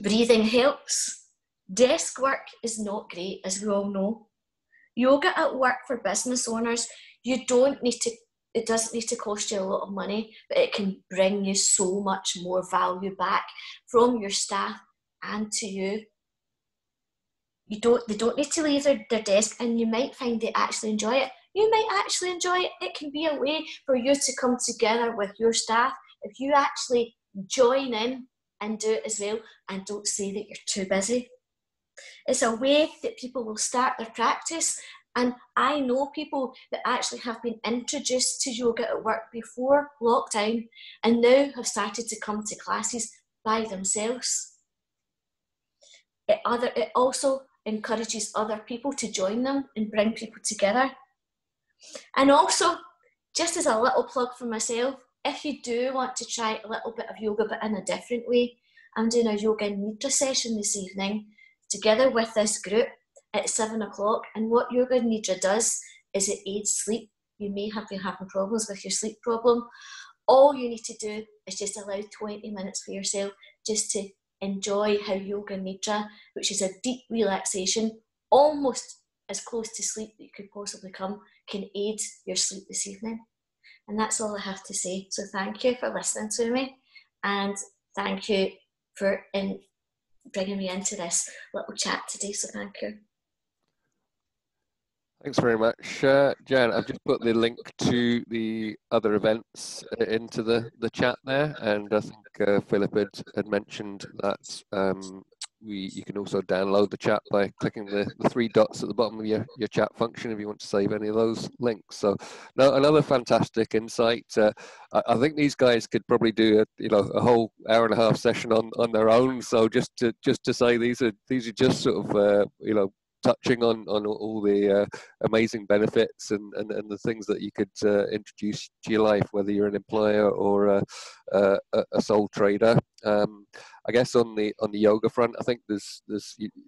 Breathing helps. Desk work is not great, as we all know. Yoga at work for business owners, it doesn't need to cost you a lot of money, but it can bring you so much more value back from your staff and to you. They don't need to leave their desk, and you might find they actually enjoy it. You might actually enjoy it. It can be a way for you to come together with your staff if you actually join in and do it as well, and don't say that you're too busy. It's a way that people will start their practice, and I know people that actually have been introduced to yoga at work before lockdown and now have started to come to classes by themselves. It also encourages other people to join them and bring people together. And also, just as a little plug for myself, if you do want to try a little bit of yoga but in a different way, I'm doing a yoga nidra session this evening together with this group at 7 o'clock. And what yoga nidra does is it aids sleep. You may have been having problems with your sleep problem. All you need to do is just allow 20 minutes for yourself just to enjoy how yoga nidra, which is a deep relaxation, almost as close to sleep that you could possibly come, can aid your sleep this evening. And that's all I have to say. So thank you for listening to me, and thank you for bringing me into this little chat today. So thank you. Thanks very much, Jan. I've just put the link to the other events into the chat there, and I think Philip had mentioned that you can also download the chat by clicking the 3 dots at the bottom of your chat function if you want to save any of those links. So, no, another fantastic insight. I think these guys could probably do a whole hour-and-a-half session on their own. So just to say these are just sort of touching on all the amazing benefits and the things that you could introduce to your life, whether you're an employer or a sole trader. I guess on the yoga front, I think there's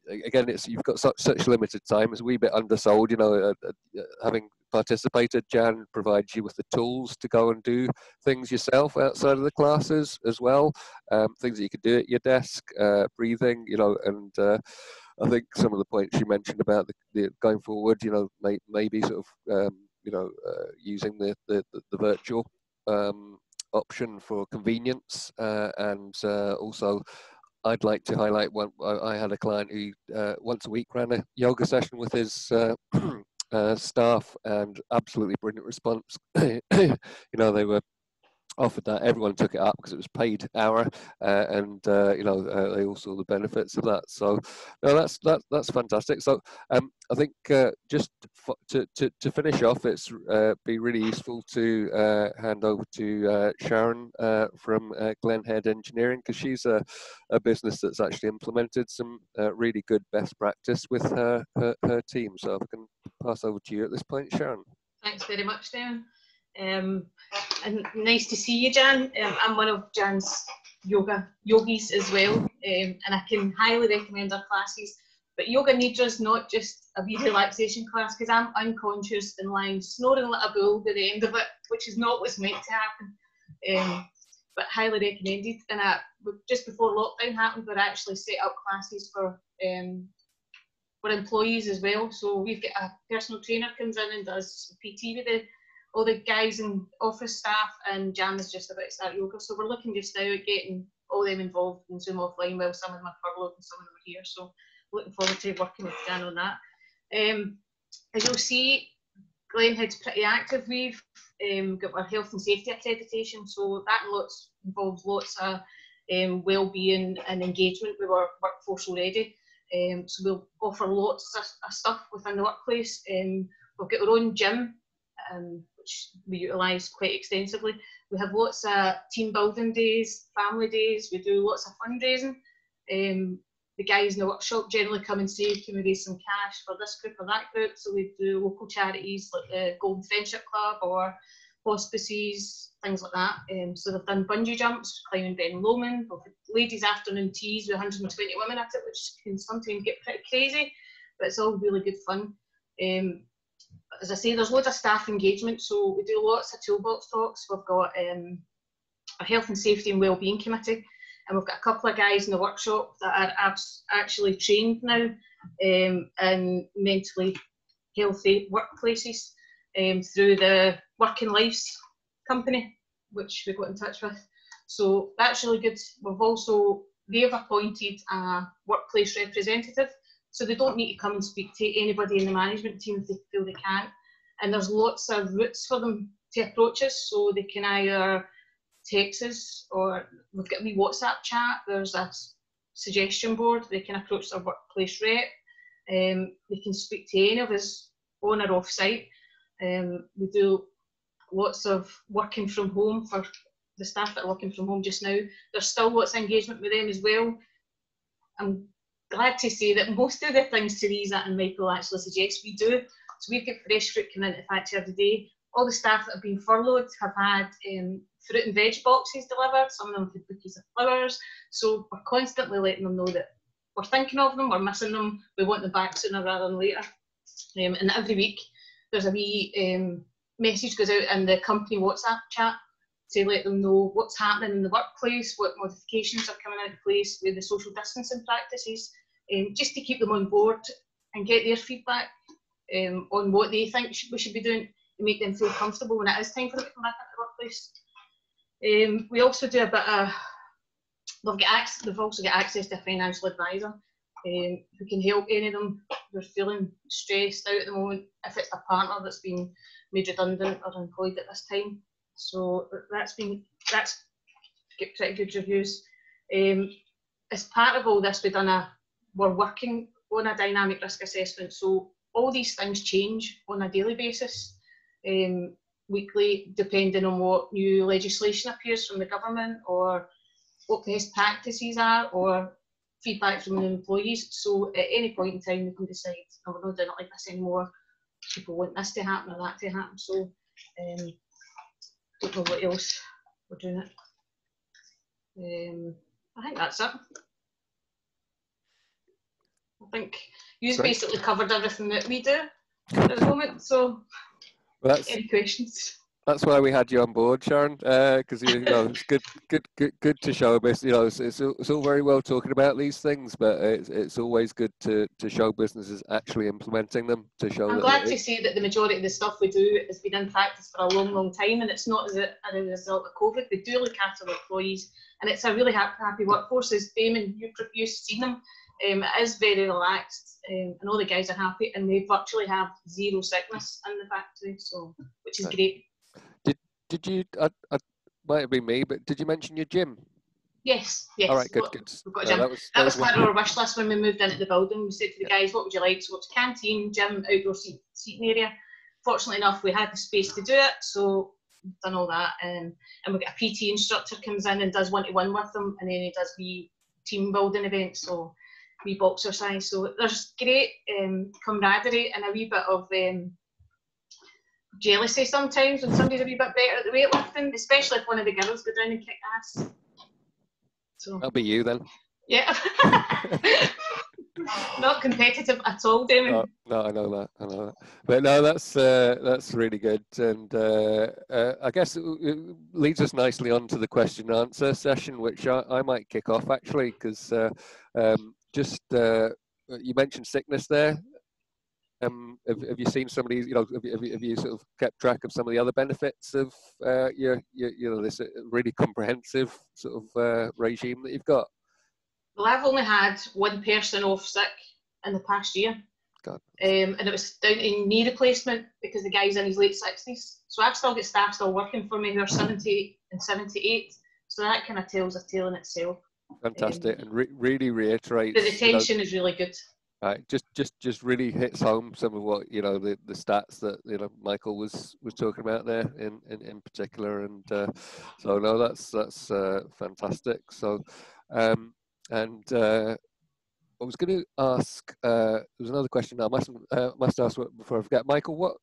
again, you've got such limited time. It's a wee bit undersold. Having participated, Jan provides you with the tools to go and do things yourself outside of the classes as well. Things that you could do at your desk, breathing, and I think some of the points you mentioned about the going forward, maybe sort of, using the virtual option for convenience, and also I'd like to highlight I had a client who once a week ran a yoga session with his staff, and absolutely brilliant response. They were offered that. Everyone took it up because it was paid hour, and they all saw the benefits of that. So no, that's fantastic. So I think just to finish off, it's be really useful to hand over to Sharon from Glenhead Engineering, because she's a business that's actually implemented some really good best practice with her team. So if I can pass over to you at this point, Sharon. Thanks very much, Darren. And nice to see you, Jan. I'm one of Jan's yogis as well, and I can highly recommend our classes. But yoga nidra is not just a wee relaxation class, because I'm unconscious and lying snoring like a bull by the end of it, which is not what's meant to happen. But highly recommended. And just before lockdown happened, we actually set up classes for we're employees as well. So we've got a personal trainer comes in and does PT with all the guys and office staff, and Jan is just about to start yoga. So we're looking just now at getting all them involved in Zoom offline while some of them are furloughed and some of them are here. So looking forward to working with Jan on that. As you'll see, Glenhead's pretty active. We've got our health and safety accreditation, so that involves lots of wellbeing and engagement with our workforce already. So we'll offer lots of stuff within the workplace. We've got our own gym, which we utilise quite extensively. We have lots of team building days, family days. We do lots of fundraising. The guys in the workshop generally come and say, can we raise some cash for this group or that group? So we do local charities like the Golden Friendship Club or hospices, things like that. So they've done bungee jumps, climbing Ben Lomond. We've had ladies' afternoon teas with 120 women at it, which can sometimes get pretty crazy, but it's all really good fun. As I say, there's loads of staff engagement, so we do lots of toolbox talks. We've got a health and safety and wellbeing committee, and we've got a couple of guys in the workshop that are actually trained now in mentally healthy workplaces through the Working Lives company, which we got in touch with. So that's really good. They've appointed a workplace representative, so they don't need to come and speak to anybody in the management team if they feel they can't. And there's lots of routes for them to approach us, so they can either text us, or we've got a wee WhatsApp chat. There's a suggestion board. They can approach their workplace rep. They can speak to any of us on or off site. We do lots of working from home for the staff that are working from home just now. There's still lots of engagement with them as well. I'm glad to say that most of the things Teresa and Michael actually suggest we do. So we've got fresh fruit coming into the factory every day. All the staff that have been furloughed have had fruit and veg boxes delivered. Some of them have bouquets of flowers. So we're constantly letting them know that we're thinking of them, we're missing them, we want them back sooner rather than later. And every week there's a wee message goes out in the company WhatsApp chat to let them know what's happening in the workplace, what modifications are coming into place with the social distancing practices, just to keep them on board and get their feedback on what they think we should be doing to make them feel comfortable when it is time for them to come back into the workplace. We also do a bit of, they've also got access to a financial advisor who can help any of them who are feeling stressed out at the moment, if it's a partner that's been made redundant or employed at this time. So that's got pretty good reviews. As part of all this, we're working on a dynamic risk assessment. So all these things change on a daily basis, weekly, depending on what new legislation appears from the government or what best practices are or feedback from the employees. So at any point in time, we can decide, no, we're not doing it like this anymore. People want this to happen or that to happen. So don't know what else we're doing it. I think that's it. I think you've basically covered everything that we do at the moment. So, any questions? That's why we had you on board, Sharon, because it's good to show. It's all very well talking about these things, but it's always good to show businesses actually implementing them. I'm glad to see that the majority of the stuff we do has been in practice for a long time, and it's not as a result of COVID. We do look after our employees, and it's a really happy workforce. As Damon, you've seen them. It is very relaxed, and all the guys are happy, and they virtually have zero sickness in the factory, so which is great. Did you? I might have been me, but did you mention your gym? Yes. All right, good. We've got a gym. That was part of our wish list when we moved into the building. We said to the guys, "What would you like?" So it's canteen, gym, outdoor seating area. Fortunately enough, we had the space to do it, so we've done all that. And we've got a PT instructor comes in and does one-to-one with them, and then he does wee team building events, so wee boxercise. So there's great camaraderie and a wee bit of jealousy sometimes when somebody's a wee bit better at the weightlifting, especially if one of the girls go down and kick ass. So that'll be you then. Yeah. Not competitive at all, Damon. No, I know that. But no, that's really good, and I guess it leads us nicely on to the question and answer session, which I might kick off actually, because just you mentioned sickness there. Have you seen some of these? Have you sort of kept track of some of the other benefits of this really comprehensive sort of regime that you've got? Well, I've only had one person off sick in the past year. God. And it was down to knee replacement because the guy's in his late 60s. So I've still got staff still working for me who are 70 and 78. So that kind of tells a tale in itself. Fantastic, and really reiterates. The retention is really good. Right, just really hits home some of what the stats that Michael was talking about there in particular, and so no, that's fantastic. So, I was going to ask. There was another question I must ask before I forget. Michael, what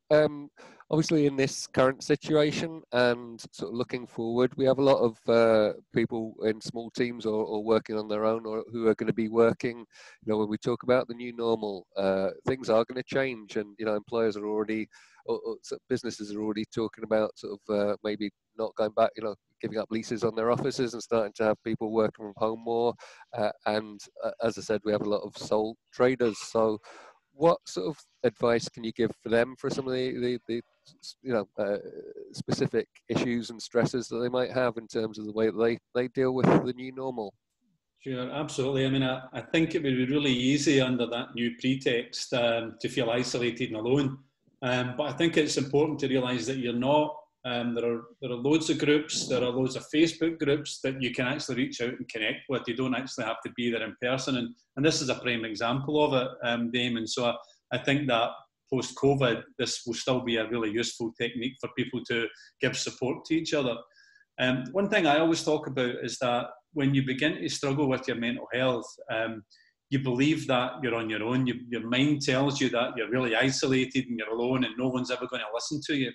obviously in this current situation and sort of looking forward, we have a lot of people in small teams or working on their own, or who are going to be working. When we talk about the new normal, things are going to change, and employers are already, or businesses are already talking about sort of maybe not going back, giving up leases on their offices and starting to have people working from home more. And as I said, we have a lot of sole traders. So what sort of advice can you give for them for some of the specific issues and stresses that they might have in terms of the way that they deal with the new normal? Sure, absolutely. I mean, I think it would be really easy under that new pretext to feel isolated and alone. But I think it's important to realise that you're not. There are loads of groups, there are loads of Facebook groups that you can actually reach out and connect with. You don't actually have to be there in person. And this is a prime example of it, Damon. So I think that post-COVID, this will still be a really useful technique for people to give support to each other. One thing I always talk about is that when you begin to struggle with your mental health, you believe that you're on your own. Your mind tells you that you're really isolated and you're alone and no one's ever going to listen to you.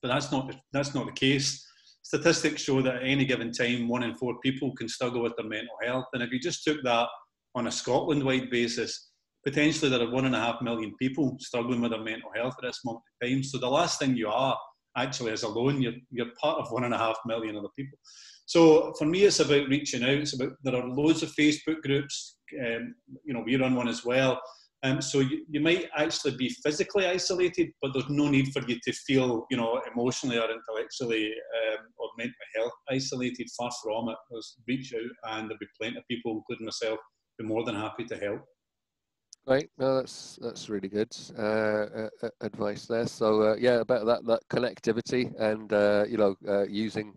But that's not the case. Statistics show that at any given time, 1 in 4 people can struggle with their mental health. And if you just took that on a Scotland-wide basis, potentially there are 1.5 million people struggling with their mental health at this moment in time. So the last thing you are actually is alone. You're part of 1.5 million other people. So for me, it's about reaching out. There are loads of Facebook groups. We run one as well. So you might actually be physically isolated, but there's no need for you to feel, emotionally or intellectually or mentally health isolated. Far from it. There's reach out, and there'll be plenty of people, including myself, who are more than happy to help. Right, no, that's really good advice there. So about that connectivity and using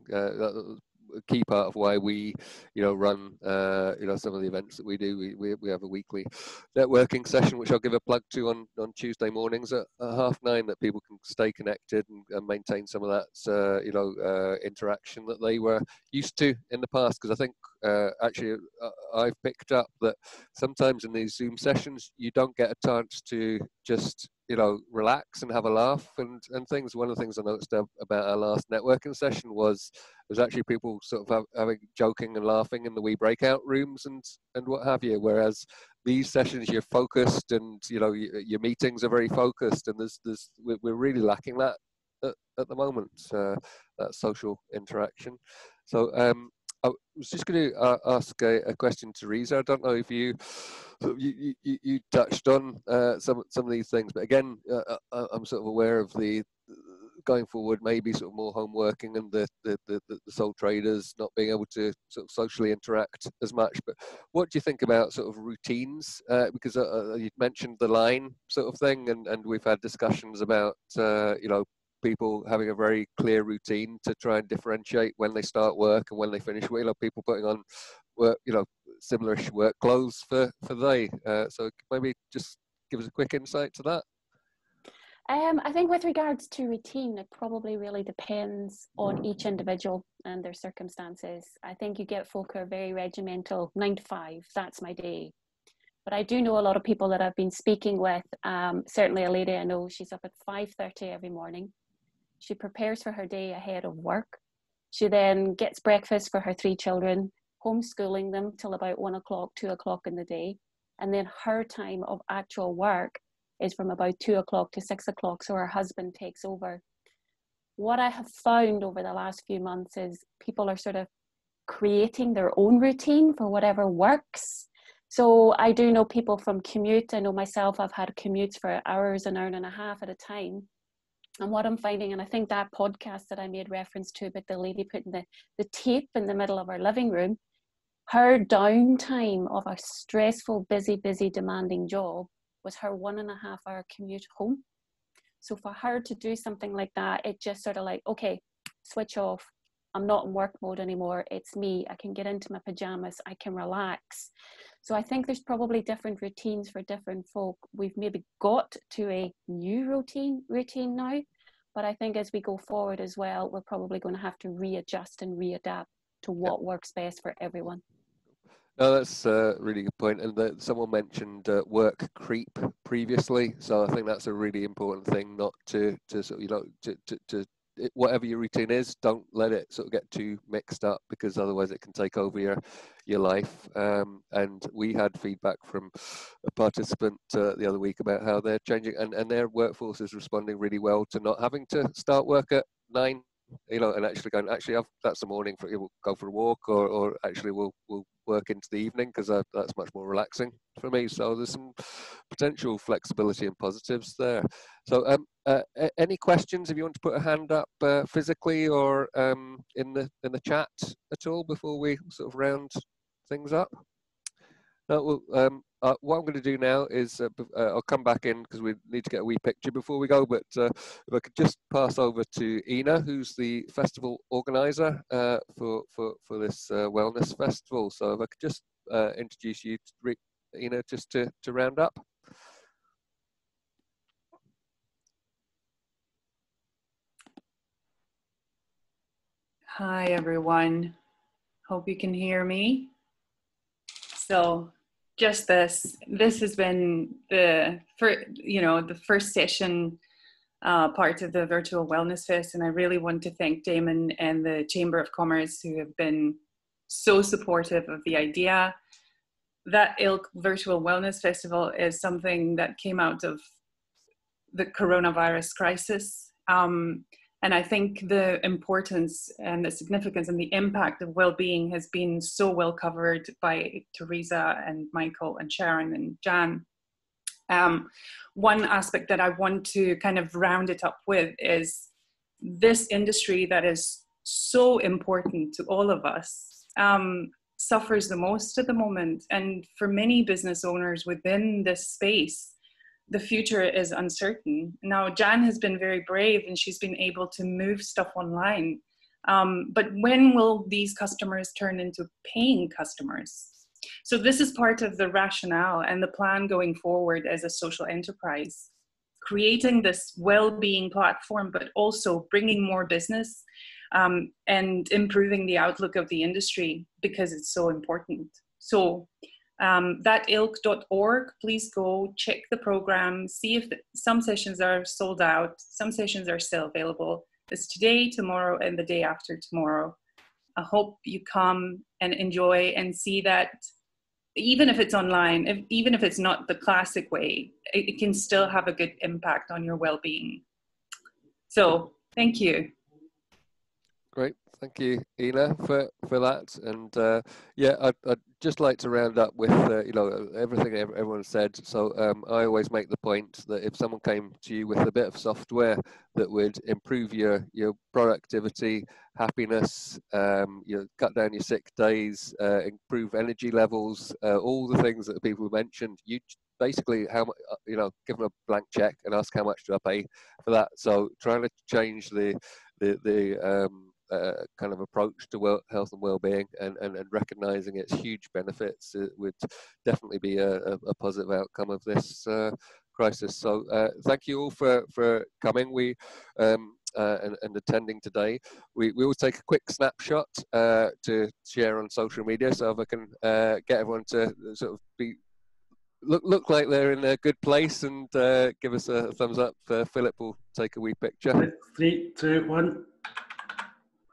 a key part of why we run some of the events that we do. We have a weekly networking session, which I'll give a plug to on Tuesday mornings at 9:30, that people can stay connected and maintain some of that interaction that they were used to in the past. Because I think actually I've picked up that sometimes in these Zoom sessions you don't get a chance to just relax and have a laugh and things. One of the things I noticed about our last networking session was actually people sort of having joking and laughing in the wee breakout rooms and what have you. Whereas these sessions, you're focused and your meetings are very focused, and we're really lacking that at the moment, that social interaction. So I was just going to ask a question, Teresa. I don't know if you touched on some of these things, but again, I'm sort of aware of the going forward, maybe sort of more home working and the sole traders not being able to sort of socially interact as much. But what do you think about sort of routines? Because you mentioned the line sort of thing, and we've had discussions about people having a very clear routine to try and differentiate when they start work and when they finish work. People putting on work, similar-ish work clothes for they. So maybe just give us a quick insight to that. I think with regards to routine, it probably really depends on each individual and their circumstances. I think you get folk who are very regimental, 9 to 5, that's my day. But I do know a lot of people that I've been speaking with, certainly a lady I know, she's up at 5:30 every morning. She prepares for her day ahead of work. She then gets breakfast for her 3 children, homeschooling them till about 1 o'clock, 2 o'clock in the day. And then her time of actual work is from about 2 o'clock to 6 o'clock, so her husband takes over. What I have found over the last few months is people are sort of creating their own routine for whatever works. So I do know people from commute. I know myself, I've had commutes for hours, an hour and a half at a time. And what I'm finding, and I think that podcast that I made reference to about the lady putting the tape in the middle of her living room, her downtime of a stressful, busy, demanding job was her 1.5 hour commute home. So for her to do something like that, it just sort of like, okay, switch off. I'm not in work mode anymore. It's me. I can get into my pajamas. I can relax. So I think there's probably different routines for different folk. We've maybe got to a new routine now, but I think as we go forward as well, we're probably going to have to readjust and readapt to what works best for everyone. No, that's a really good point. And that someone mentioned work creep previously, so I think that's a really important thing. Not to sort of, to whatever your routine is, don't let it sort of get too mixed up, because otherwise it can take over your life. And we had feedback from a participant the other week about how they're changing, and their workforce is responding really well to not having to start work at 9. And actually going, that's the morning, we'll go for a walk, or actually we'll work into the evening, because that's much more relaxing for me. So there's some potential flexibility and positives there. So any questions, if you want to put a hand up physically or in the chat at all before we sort of round things up? No, well, what I'm going to do now is I'll come back in because we need to get a wee picture before we go, but if I could just pass over to Ina, who's the festival organizer for this wellness festival. So if I could just introduce you, Ina, just to round up. Hi, everyone. Hope you can hear me. So just this has been the first session part of the Virtual Wellness Fest, and I really want to thank Damon and the Chamber of Commerce, who have been so supportive of the idea. That ilk Virtual Wellness Festival is something that came out of the coronavirus crisis. And I think the importance and the significance and the impact of well-being has been so well covered by Teresa and Michael and Sharon and Jan. One aspect that I want to kind of round it up with is this industry that is so important to all of us suffers the most at the moment. And for many business owners within this space, the future is uncertain. Now, Jan has been very brave and she's been able to move stuff online. But when will these customers turn into paying customers? So this is part of the rationale and the plan going forward as a social enterprise, creating this well-being platform, but also bringing more business and improving the outlook of the industry, because it's so important. So thatilk.org, please go check the program, see if some sessions are sold out, some sessions are still available. It's today, tomorrow, and the day after tomorrow. I hope you come and enjoy and see that even if it's online, even if it's not the classic way, it can still have a good impact on your well-being. So thank you. Great, thank you, Ina, for that. And yeah, I'd just like to round up with everything everyone said. So I always make the point that if someone came to you with a bit of software that would improve your productivity, happiness, cut down your sick days, improve energy levels, all the things that people mentioned, you basically give them a blank check and ask how much do I pay for that. So trying to change the kind of approach to health and well-being and recognizing its huge benefits, it would definitely be a positive outcome of this crisis. So thank you all for coming and attending today. We will take a quick snapshot to share on social media, so if I can get everyone to sort of look like they're in a good place and give us a thumbs up. Philip will take a wee picture. 3, 2, 1.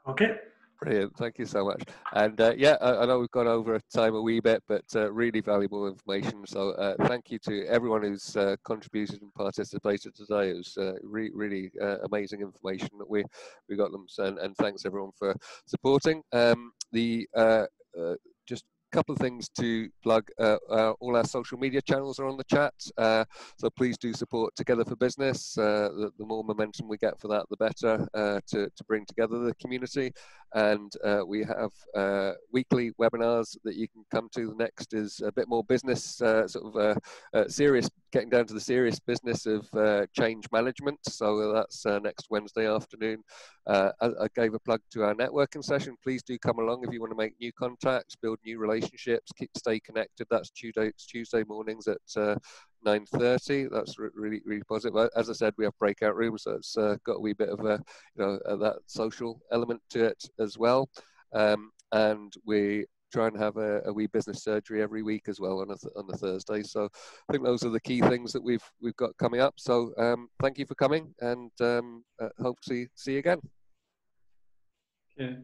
Okay. Brilliant, thank you so much. And yeah, I know we've gone over time a wee bit, but really valuable information. So thank you to everyone who's contributed and participated today. It was really amazing information that we got them. And thanks everyone for supporting. Just couple of things to plug. All our social media channels are on the chat, so please do support Together for Business. The more momentum we get for that, the better, to bring together the community. And we have weekly webinars that you can come to. The next is a bit more business, serious, getting down to the serious business of change management. So that's next Wednesday afternoon. I gave a plug to our networking session. Please do come along if you want to make new contacts, build new relationships, stay connected. That's Tuesday mornings at 9:30. That's really positive. As I said, we have breakout rooms, so it's got a wee bit of a that social element to it as well. And we try and have a wee business surgery every week as well on the Thursday. So I think those are the key things that we've got coming up. So thank you for coming, and hope to see you again. Okay.